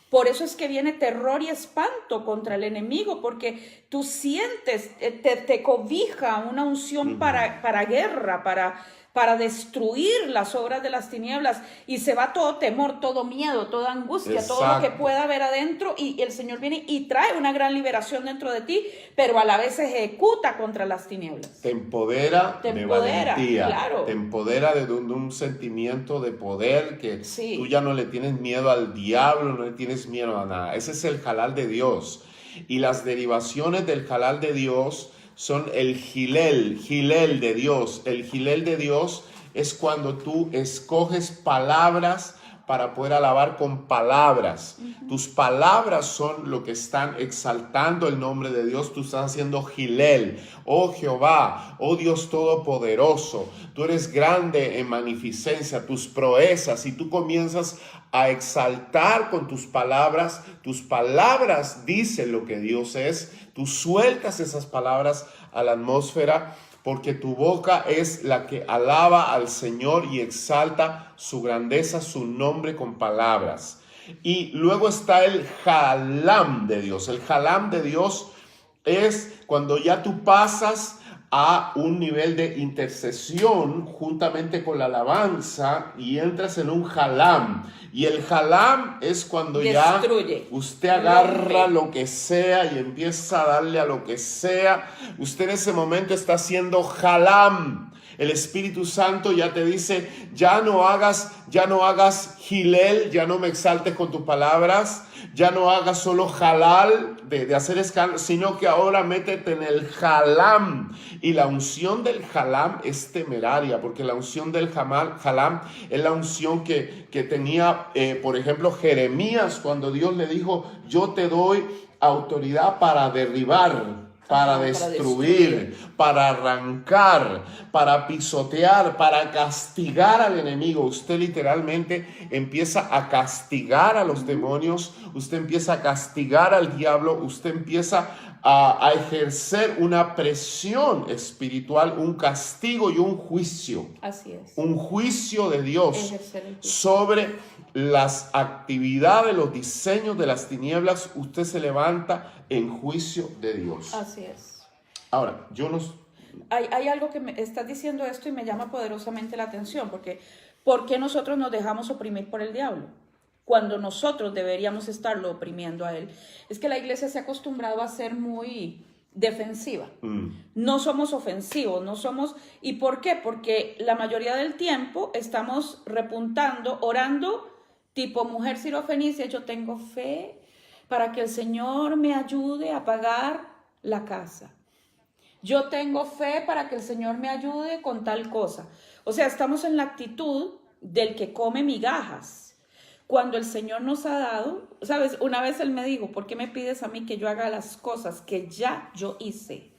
Por eso es que viene terror y espanto contra el enemigo, porque tú sientes, te cobija una unción para guerra, para destruir las obras de las tinieblas, y se va todo temor, todo miedo, toda angustia, Exacto. todo lo que pueda haber adentro, y el Señor viene y trae una gran liberación dentro de ti, pero a la vez se ejecuta contra las tinieblas. Te empodera de valentía, claro. Te empodera de un sentimiento de poder que sí. Tú ya no le tienes miedo al diablo, no le tienes miedo a nada. Ese es el jalal de Dios. Y las derivaciones del halal de Dios son el Gilel de Dios. El Gilel de Dios es cuando tú escoges palabras para poder alabar con palabras. Tus palabras son lo que están exaltando el nombre de Dios. Tú estás haciendo Gilel. Oh Jehová, oh Dios Todopoderoso, tú eres grande en magnificencia, tus proezas, y tú comienzas a exaltar con tus palabras dicen lo que Dios es. Tú sueltas esas palabras a la atmósfera, porque tu boca es la que alaba al Señor y exalta su grandeza, su nombre con palabras. Y luego está el Halam de Dios. El Halam de Dios es cuando ya tú pasas a un nivel de intercesión juntamente con la alabanza y entras en un Halam. Y el Halam es cuando destruye, ya usted agarra lo que sea y empieza a darle a lo que sea. Usted en ese momento está haciendo Halam. El Espíritu Santo ya te dice, ya no hagas Gilel, ya no me exaltes con tus palabras, ya no hagas solo halal de hacer escándalo, sino que ahora métete en el Halam. Y la unción del Halam es temeraria, porque la unción del Halam es la unción que tenía, por ejemplo, Jeremías, cuando Dios le dijo, yo te doy autoridad para derribar, para destruir, para arrancar, para pisotear, para castigar al enemigo. Usted literalmente empieza a castigar a los demonios, usted empieza a castigar al diablo, usted empieza a ejercer una presión espiritual, un castigo y un juicio. Así es. Un juicio de Dios sobre las actividades, los diseños de las tinieblas. Usted se levanta en juicio de Dios. Así es. Ahora, Hay algo que me estás diciendo esto y me llama poderosamente la atención, porque ¿por qué nosotros nos dejamos oprimir por el diablo cuando nosotros deberíamos estarlo oprimiendo a él? Es que la iglesia se ha acostumbrado a ser muy defensiva. No somos ofensivos, no somos... ¿Y por qué? Porque la mayoría del tiempo estamos repuntando, orando, tipo mujer sirofenicia, yo tengo fe para que el Señor me ayude a pagar la casa. Yo tengo fe para que el Señor me ayude con tal cosa. O sea, estamos en la actitud del que come migajas. Cuando el Señor nos ha dado, ¿sabes? Una vez Él me dijo, ¿por qué me pides a mí que yo haga las cosas que ya yo hice?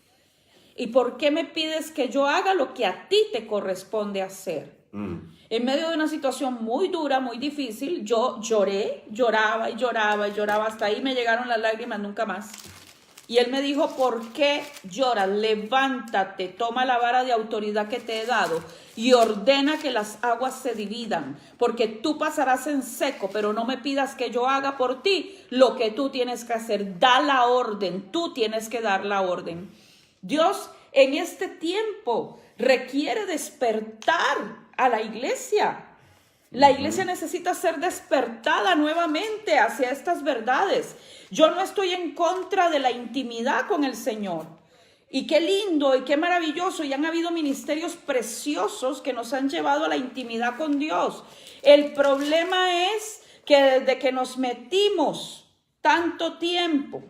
¿Y por qué me pides que yo haga lo que a ti te corresponde hacer? En medio de una situación muy dura, muy difícil, yo lloraba y lloraba y lloraba. Hasta ahí me llegaron las lágrimas, nunca más. Y Él me dijo, ¿por qué lloras? Levántate, toma la vara de autoridad que te he dado y ordena que las aguas se dividan, porque tú pasarás en seco, pero no me pidas que yo haga por ti lo que tú tienes que hacer. Da la orden, tú tienes que dar la orden. Dios en este tiempo requiere despertar a la iglesia. La iglesia necesita ser despertada nuevamente hacia estas verdades. Yo no estoy en contra de la intimidad con el Señor. Y qué lindo y qué maravilloso. Y han habido ministerios preciosos que nos han llevado a la intimidad con Dios. El problema es que desde que nos metimos tanto tiempo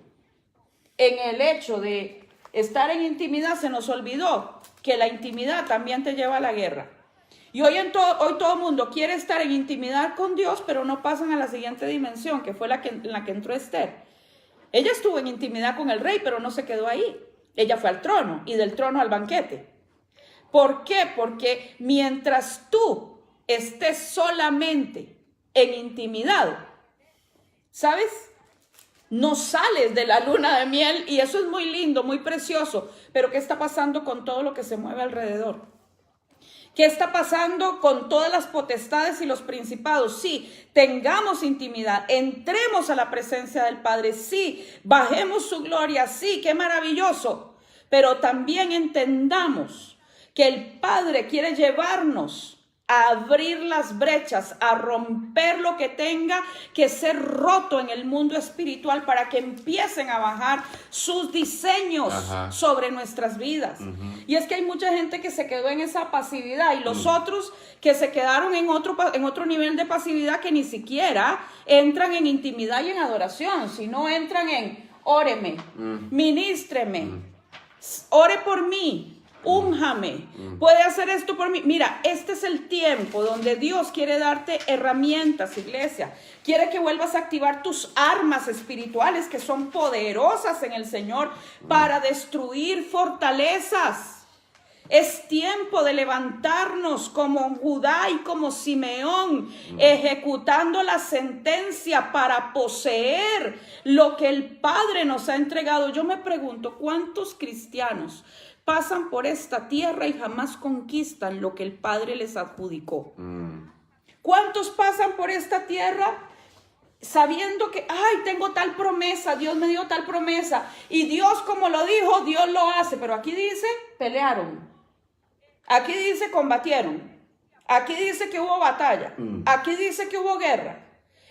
en el hecho de estar en intimidad, se nos olvidó que la intimidad también te lleva a la guerra. Y hoy todo el mundo quiere estar en intimidad con Dios, pero no pasan a la siguiente dimensión, que fue en la que entró Esther. Ella estuvo en intimidad con el rey, pero no se quedó ahí. Ella fue al trono y del trono al banquete. ¿Por qué? Porque mientras tú estés solamente en intimidad, ¿sabes? No sales de la luna de miel, y eso es muy lindo, muy precioso. Pero ¿qué está pasando con todo lo que se mueve alrededor? ¿Qué está pasando con todas las potestades y los principados? Sí, tengamos intimidad, entremos a la presencia del Padre, sí, bajemos su gloria, sí, qué maravilloso. Pero también entendamos que el Padre quiere llevarnos a abrir las brechas, a romper lo que tenga que ser roto en el mundo espiritual para que empiecen a bajar sus diseños sobre nuestras vidas. Y es que hay mucha gente que se quedó en esa pasividad y los otros que se quedaron en otro nivel de pasividad, que ni siquiera entran en intimidad y en adoración, sino entran en óreme, ministreme, ore por mí, únjame, puede hacer esto por mí. Mira, este es el tiempo donde Dios quiere darte herramientas, iglesia. Quiere que vuelvas a activar tus armas espirituales que son poderosas en el Señor para destruir fortalezas. Es tiempo de levantarnos como Judá y como Simeón, ejecutando la sentencia para poseer lo que el Padre nos ha entregado. Yo me pregunto, ¿cuántos cristianos pasan por esta tierra y jamás conquistan lo que el Padre les adjudicó? ¿Cuántos pasan por esta tierra sabiendo que, ay, tengo tal promesa, Dios me dio tal promesa, y Dios como lo dijo, Dios lo hace? Pero aquí dice, pelearon. Aquí dice, combatieron. Aquí dice que hubo batalla. Aquí dice que hubo guerra.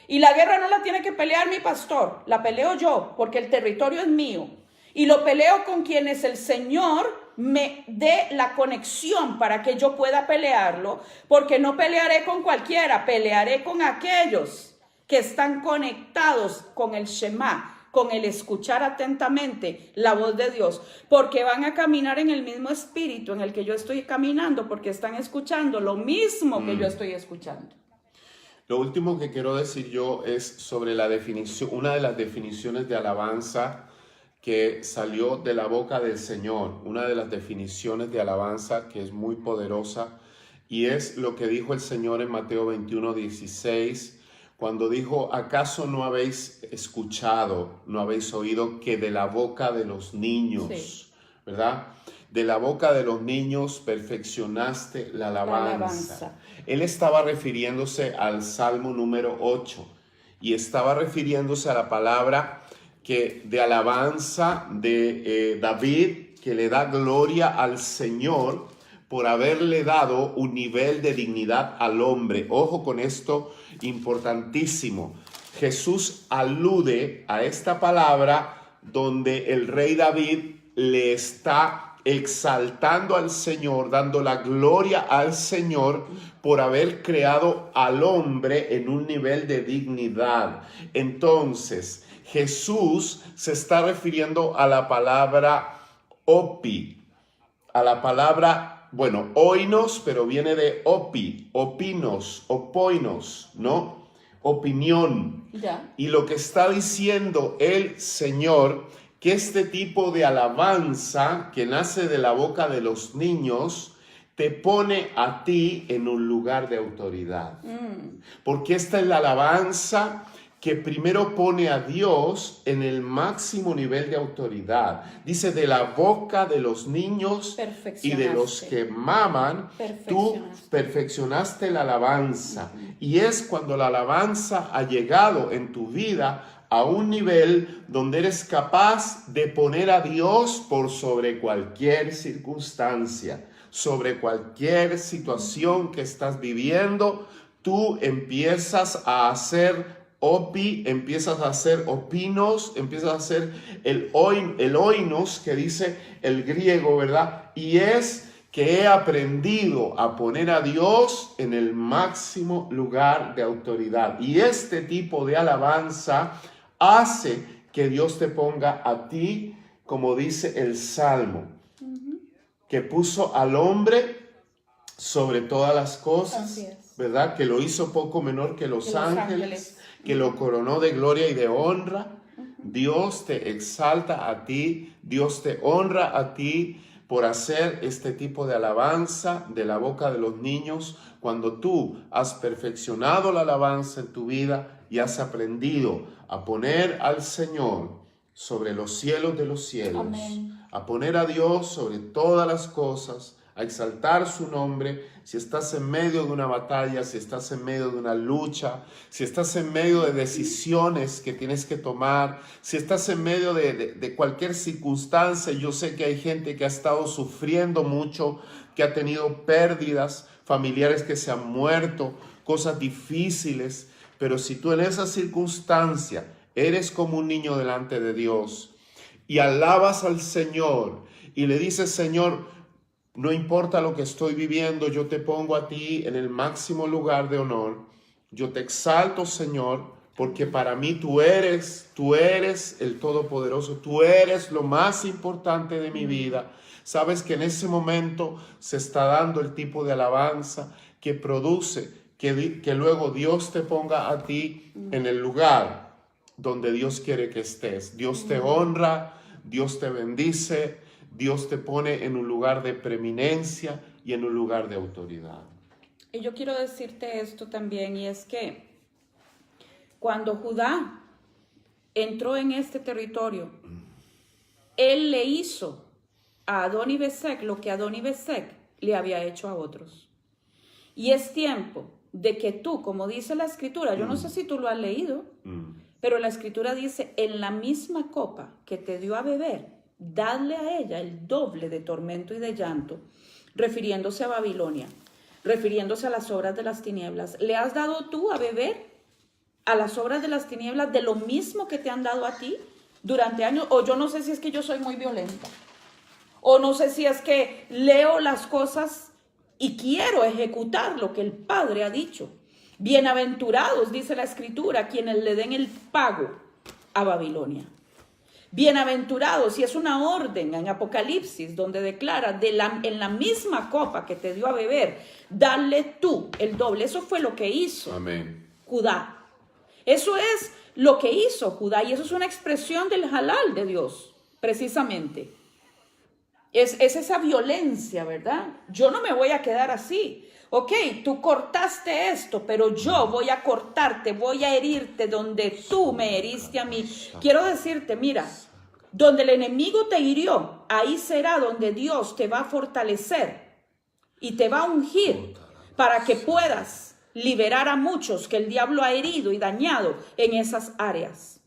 Y la guerra no la tiene que pelear mi pastor, la peleo yo, porque el territorio es mío. Y lo peleo con quienes el Señor me dé la conexión para que yo pueda pelearlo, porque no pelearé con cualquiera, pelearé con aquellos que están conectados con el Shema, con el escuchar atentamente la voz de Dios, porque van a caminar en el mismo espíritu en el que yo estoy caminando, porque están escuchando lo mismo que yo estoy escuchando. Lo último que quiero decir yo es sobre la definición, una de las definiciones de alabanza que salió de la boca del Señor, una de las definiciones de alabanza que es muy poderosa, y es lo que dijo el Señor en Mateo 21:16, cuando dijo, ¿acaso no habéis escuchado, no habéis oído que de la boca de los niños, sí, ¿verdad? De la boca de los niños perfeccionaste la alabanza. Él estaba refiriéndose al Salmo número 8 y estaba refiriéndose a la palabra de alabanza de David, que le da gloria al Señor por haberle dado un nivel de dignidad al hombre. Ojo con esto, importantísimo. Jesús alude a esta palabra donde el rey David le está exaltando al Señor, dando la gloria al Señor por haber creado al hombre en un nivel de dignidad. Entonces, Jesús se está refiriendo a la palabra opi, a la palabra, bueno, oinos, pero viene de opi, opinos, opoinos, ¿no? Opinión. Ya. Y lo que está diciendo el Señor, que este tipo de alabanza que nace de la boca de los niños, te pone a ti en un lugar de autoridad. Porque esta es la alabanza que primero pone a Dios en el máximo nivel de autoridad. Dice, de la boca de los niños y de los que maman, tú perfeccionaste la alabanza. Y es cuando la alabanza ha llegado en tu vida a un nivel donde eres capaz de poner a Dios por sobre cualquier circunstancia, sobre cualquier situación que estás viviendo. Tú empiezas a hacer opi, empiezas a hacer opinos, empiezas a hacer el oinos, que dice el griego, ¿verdad? Y es que he aprendido a poner a Dios en el máximo lugar de autoridad. Y este tipo de alabanza hace que Dios te ponga a ti, como dice el Salmo, que puso al hombre sobre todas las cosas, ¿verdad? Que lo hizo poco menor que los ángeles, que lo coronó de gloria y de honra. Dios te exalta a ti, Dios te honra a ti por hacer este tipo de alabanza de la boca de los niños, cuando tú has perfeccionado la alabanza en tu vida y has aprendido a poner al Señor sobre los cielos de los cielos. Amén. A poner a Dios sobre todas las cosas, a exaltar su nombre. Si estás en medio de una batalla, si estás en medio de una lucha, si estás en medio de decisiones que tienes que tomar, si estás en medio de cualquier circunstancia, yo sé que hay gente que ha estado sufriendo mucho, que ha tenido pérdidas, familiares que se han muerto, cosas difíciles, pero si tú en esa circunstancia eres como un niño delante de Dios y alabas al Señor y le dices, Señor, no importa lo que estoy viviendo, yo te pongo a ti en el máximo lugar de honor. Yo te exalto, Señor, porque para mí tú eres el Todopoderoso, tú eres lo más importante de mi vida. Sabes que en ese momento se está dando el tipo de alabanza que produce que luego Dios te ponga a ti en el lugar donde Dios quiere que estés. Dios te honra, Dios te bendice, Dios te pone en un lugar de preeminencia y en un lugar de autoridad. Y yo quiero decirte esto también, y es que cuando Judá entró en este territorio, él le hizo a Adoni-Bezek lo que Adoni-Bezek le había hecho a otros. Y es tiempo de que tú, como dice la Escritura, yo no sé si tú lo has leído, pero la Escritura dice, en la misma copa que te dio a beber, dadle a ella el doble de tormento y de llanto, refiriéndose a Babilonia, refiriéndose a las obras de las tinieblas. ¿Le has dado tú a beber a las obras de las tinieblas de lo mismo que te han dado a ti durante años? O yo no sé si es que yo soy muy violenta, o no sé si es que leo las cosas y quiero ejecutar lo que el Padre ha dicho. Bienaventurados, dice la Escritura, quienes le den el pago a Babilonia. Bienaventurados, y es una orden en Apocalipsis donde declara en la misma copa que te dio a beber, dale tú el doble. Eso fue lo que hizo Judá. Eso es lo que hizo Judá, y eso es una expresión del halal de Dios, precisamente. Es esa violencia, ¿verdad? Yo no me voy a quedar así. Ok, tú cortaste esto, pero yo voy a cortarte, voy a herirte donde tú me heriste a mí. Quiero decirte, mira, donde el enemigo te hirió, ahí será donde Dios te va a fortalecer y te va a ungir para que puedas liberar a muchos que el diablo ha herido y dañado en esas áreas.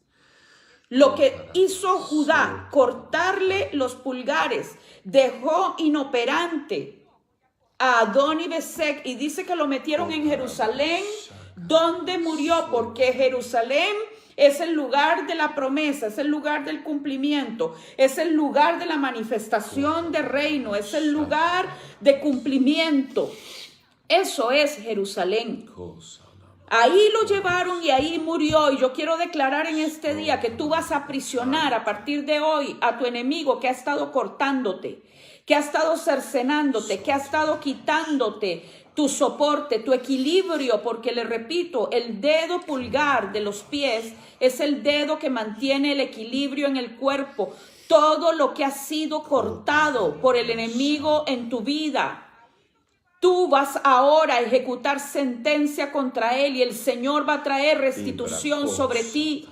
Lo que hizo Judá, cortarle los pulgares, dejó inoperante a Adoni-Bezek, y dice que lo metieron en Jerusalén, donde murió, porque Jerusalén es el lugar de la promesa, es el lugar del cumplimiento, es el lugar de la manifestación de reino, es el lugar de cumplimiento. Eso es Jerusalén. Ahí lo llevaron y ahí murió. Y yo quiero declarar en este día que tú vas a aprisionar a partir de hoy a tu enemigo que ha estado cortándote, que ha estado cercenándote, que ha estado quitándote tu soporte, tu equilibrio, porque le repito, el dedo pulgar de los pies es el dedo que mantiene el equilibrio en el cuerpo. Todo lo que ha sido cortado por el enemigo en tu vida, tú vas ahora a ejecutar sentencia contra él, y el Señor va a traer restitución sobre ti.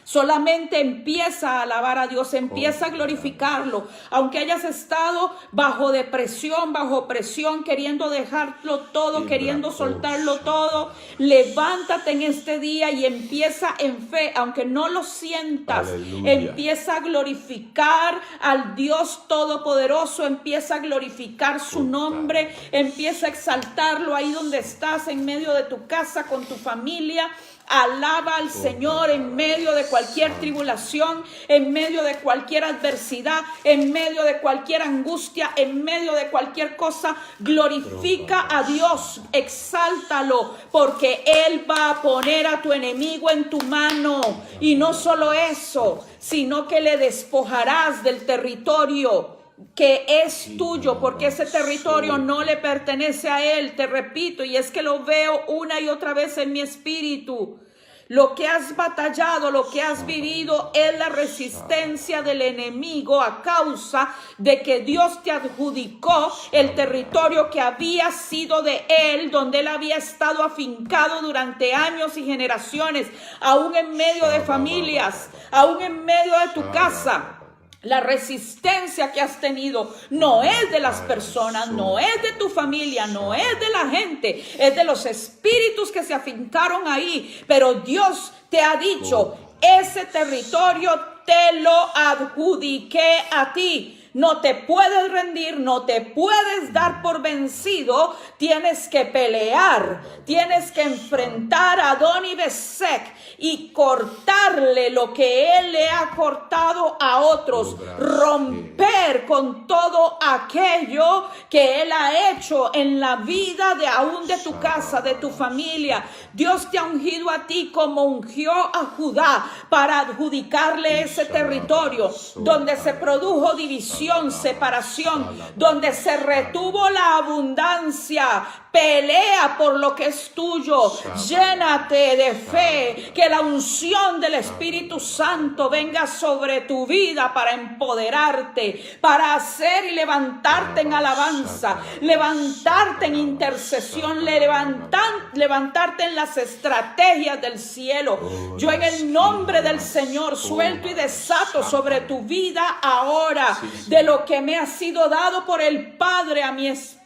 Solamente empieza a alabar a Dios, empieza a glorificarlo. Aunque hayas estado bajo depresión, bajo presión, queriendo dejarlo todo, queriendo soltarlo todo, levántate en este día y empieza en fe, aunque no lo sientas. Aleluya. Empieza a glorificar al Dios Todopoderoso, empieza a glorificar su nombre, empieza a exaltarlo ahí donde estás, en medio de tu casa, con tu familia. Alaba al Señor en medio de cualquier tribulación, en medio de cualquier adversidad, en medio de cualquier angustia, en medio de cualquier cosa. Glorifica a Dios, exáltalo, porque Él va a poner a tu enemigo en tu mano. Y no solo eso, sino que le despojarás del territorio que es tuyo, porque ese territorio no le pertenece a él. Te repito, y es que lo veo una y otra vez en mi espíritu. Lo que has batallado, lo que has vivido es la resistencia del enemigo a causa de que Dios te adjudicó el territorio que había sido de él, donde él había estado afincado durante años y generaciones, aún en medio de familias, aún en medio de tu casa. La resistencia que has tenido no es de las personas, no es de tu familia, no es de la gente, es de los espíritus que se afincaron ahí. Pero Dios te ha dicho, ese territorio te lo adjudiqué a ti. no te puedes rendir, no te puedes dar por vencido, tienes que pelear, tienes que enfrentar a Adoni-Bezek y cortarle lo que él le ha cortado a otros, romper con todo aquello que él ha hecho en la vida de aún de tu casa, de tu familia. Dios te ha ungido a ti como ungió a Judá para adjudicarle ese territorio donde se produjo división, separación, donde se retuvo la abundancia. Pelea por lo que es tuyo. Llénate de fe. Que la unción del Espíritu Santo venga sobre tu vida para empoderarte, para hacer y levantarte en alabanza, levantarte en intercesión, levantarte en las estrategias del cielo. Yo en el nombre del Señor suelto y desato sobre tu vida ahora de lo que me ha sido dado por el Padre a mi espíritu.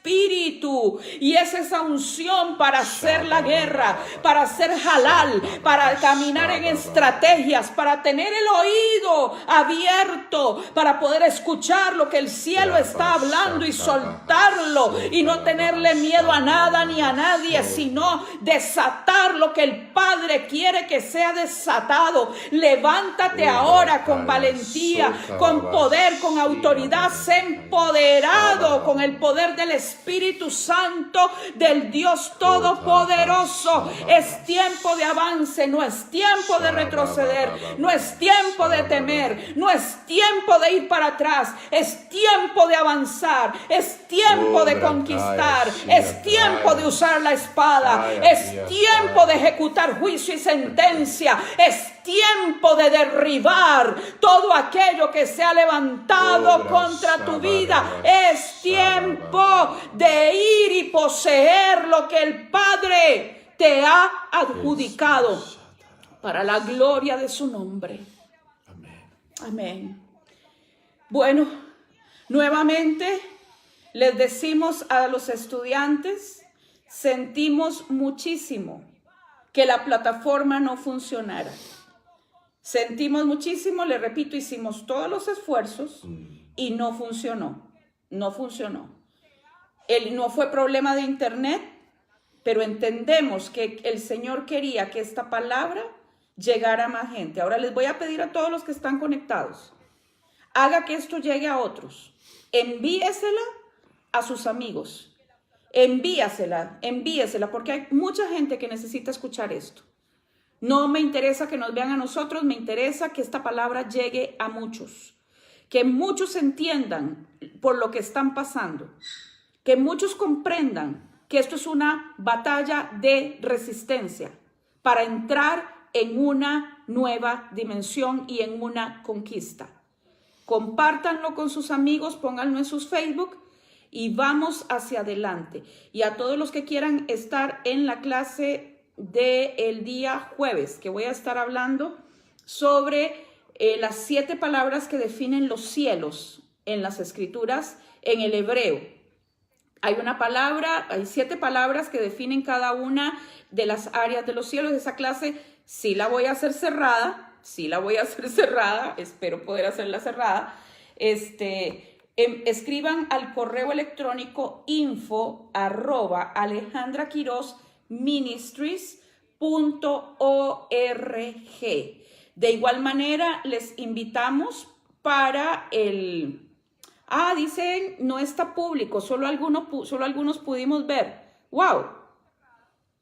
Y es esa unción para hacer la guerra, para hacer halal, para caminar en estrategias, para tener el oído abierto, para poder escuchar lo que el cielo está hablando y soltarlo y no tenerle miedo a nada ni a nadie, sino desatar lo que el Padre quiere que sea desatado. Levántate ahora con valentía, con poder, con autoridad, sé empoderado con el poder del Espíritu Santo del Dios Todopoderoso. Es tiempo de avance, no es tiempo de retroceder, no es tiempo de temer, no es tiempo de ir para atrás, es tiempo de avanzar, es tiempo de conquistar, es tiempo de usar la espada, es tiempo de ejecutar juicio y sentencia, es tiempo de derribar todo aquello que se ha levantado contra tu vida. Es tiempo de ir y poseer lo que el Padre te ha adjudicado para la gloria de su nombre. Amén. Bueno, nuevamente les decimos a los estudiantes, sentimos muchísimo que la plataforma no funcionara. Sentimos muchísimo, le repito, hicimos todos los esfuerzos y no funcionó. No funcionó. No fue problema de internet, pero entendemos que el Señor quería que esta palabra llegara a más gente. Ahora les voy a pedir a todos los que están conectados, haga que esto llegue a otros. Envíesela a sus amigos. Envíesela, porque hay mucha gente que necesita escuchar esto. No me interesa que nos vean a nosotros, me interesa que esta palabra llegue a muchos. Que muchos entiendan por lo que están pasando. Que muchos comprendan que esto es una batalla de resistencia para entrar en una nueva dimensión y en una conquista. Compártanlo con sus amigos, pónganlo en sus Facebook y vamos hacia adelante. Y a todos los que quieran estar en la clase del día jueves, que voy a estar hablando sobre las 7 palabras que definen los cielos en las escrituras en el hebreo. Hay 7 palabras que definen cada una de las áreas de los cielos. Esa clase sí la voy a hacer cerrada, espero poder hacerla cerrada. Escriban al correo electrónico info@alejandrakirosministries.org. De igual manera, les invitamos para el... dicen, no está público, solo algunos pudimos ver. ¡Wow!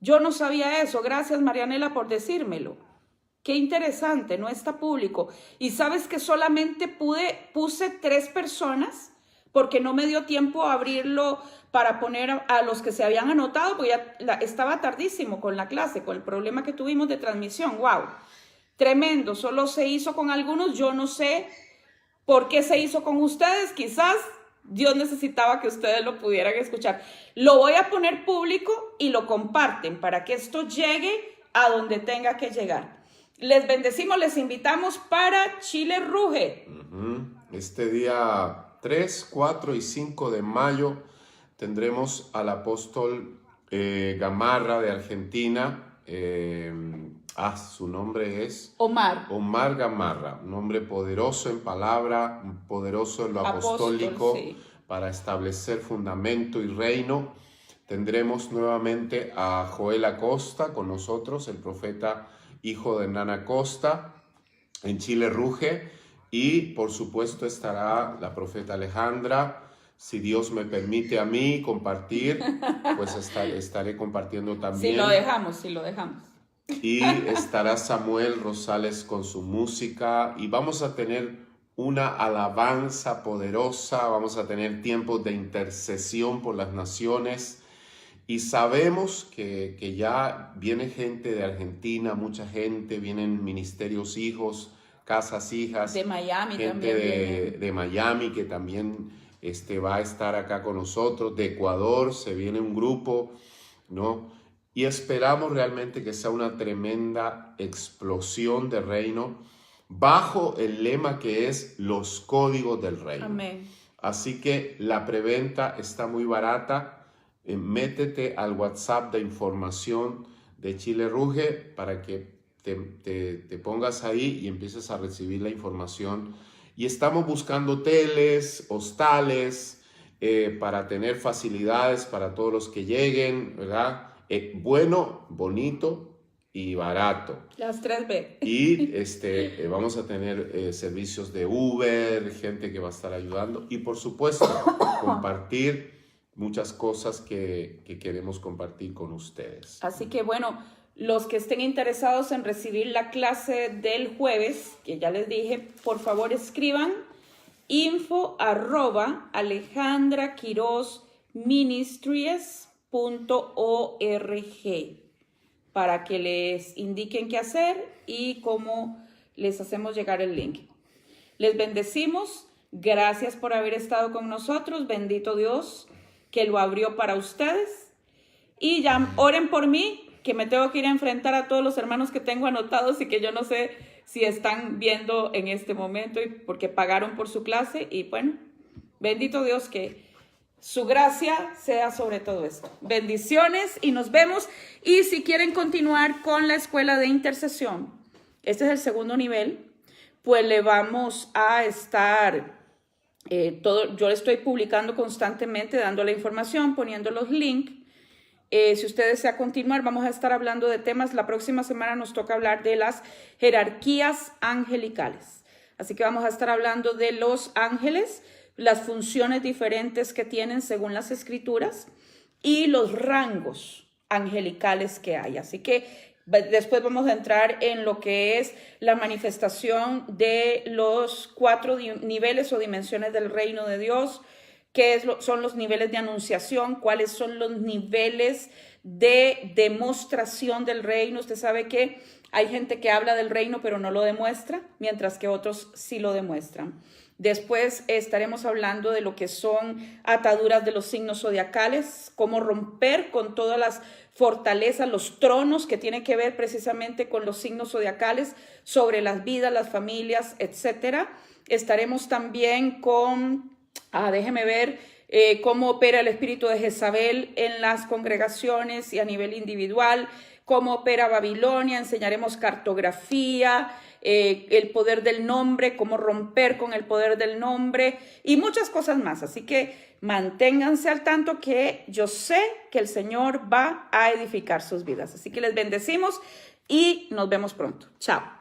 Yo no sabía eso. Gracias, Marianela, por decírmelo. Qué interesante, no está público. Y sabes que solamente puse 3 personas porque no me dio tiempo a abrirlo para poner a los que se habían anotado, porque ya estaba tardísimo con la clase, con el problema que tuvimos de transmisión. ¡Wow! Tremendo, solo se hizo con algunos. Yo no sé por qué se hizo con ustedes. Quizás Dios necesitaba que ustedes lo pudieran escuchar. Lo voy a poner público y lo comparten para que esto llegue a donde tenga que llegar. Les bendecimos, les invitamos para Chile Ruge. Este día 3, 4 y 5 de mayo tendremos al apóstol Gamarra de Argentina Su nombre es Omar. Omar Gamarra, un hombre poderoso en palabra, poderoso en lo apostólico, sí. para establecer fundamento y reino. Tendremos nuevamente a Joel Acosta con nosotros, el profeta hijo de Hernán Acosta, en Chile Ruge, y por supuesto estará la profeta Alejandra. Si Dios me permite a mí compartir, pues estaré compartiendo también. Si lo dejamos. Y estará Samuel Rosales con su música, y vamos a tener una alabanza poderosa, vamos a tener tiempos de intercesión por las naciones, y sabemos que ya viene gente de Argentina, mucha gente, vienen ministerios hijos, casas hijas, de Miami gente también de Miami que también va a estar acá con nosotros, de Ecuador se viene un grupo, ¿no? Y esperamos realmente que sea una tremenda explosión de reino bajo el lema que es los códigos del reino. Amén. Así que la preventa está muy barata. Métete al WhatsApp de información de Chile Ruge para que te pongas ahí y empieces a recibir la información. Y estamos buscando hoteles, hostales, para tener facilidades para todos los que lleguen, ¿verdad? Bueno, bonito y barato. Las 3B. Y vamos a tener servicios de Uber, gente que va a estar ayudando, y por supuesto compartir muchas cosas que queremos compartir con ustedes. Así que bueno, los que estén interesados en recibir la clase del jueves, que ya les dije, por favor escriban info@alejandraquirozministries.org para que les indiquen qué hacer y cómo les hacemos llegar el link. Les bendecimos. Gracias por haber estado con nosotros. Bendito Dios que lo abrió para ustedes. Y ya oren por mí, que me tengo que ir a enfrentar a todos los hermanos que tengo anotados y que yo no sé si están viendo en este momento, y porque pagaron por su clase. Y bueno, bendito Dios, que su gracia sea sobre todo esto. Bendiciones y nos vemos. Y si quieren continuar con la escuela de intercesión, este es el segundo nivel, pues le vamos a estar... yo le estoy publicando constantemente, dando la información, poniendo los links. Si usted desea continuar, vamos a estar hablando de temas. La próxima semana nos toca hablar de las jerarquías angelicales. Así que vamos a estar hablando de los ángeles, las funciones diferentes que tienen según las escrituras y los rangos angelicales que hay. Así que después vamos a entrar en lo que es la manifestación de los 4 niveles o dimensiones del reino de Dios, qué son los niveles de anunciación, cuáles son los niveles de demostración del reino. Usted sabe que hay gente que habla del reino pero no lo demuestra, mientras que otros sí lo demuestran. Después estaremos hablando de lo que son ataduras de los signos zodiacales, cómo romper con todas las fortalezas, los tronos que tienen que ver precisamente con los signos zodiacales sobre las vidas, las familias, etc. Estaremos también con, déjeme ver, cómo opera el espíritu de Jezabel en las congregaciones y a nivel individual, cómo opera Babilonia. Enseñaremos cartografía, el poder del nombre, cómo romper con el poder del nombre y muchas cosas más. Así que manténganse al tanto, que yo sé que el Señor va a edificar sus vidas. Así que les bendecimos y nos vemos pronto. Chao.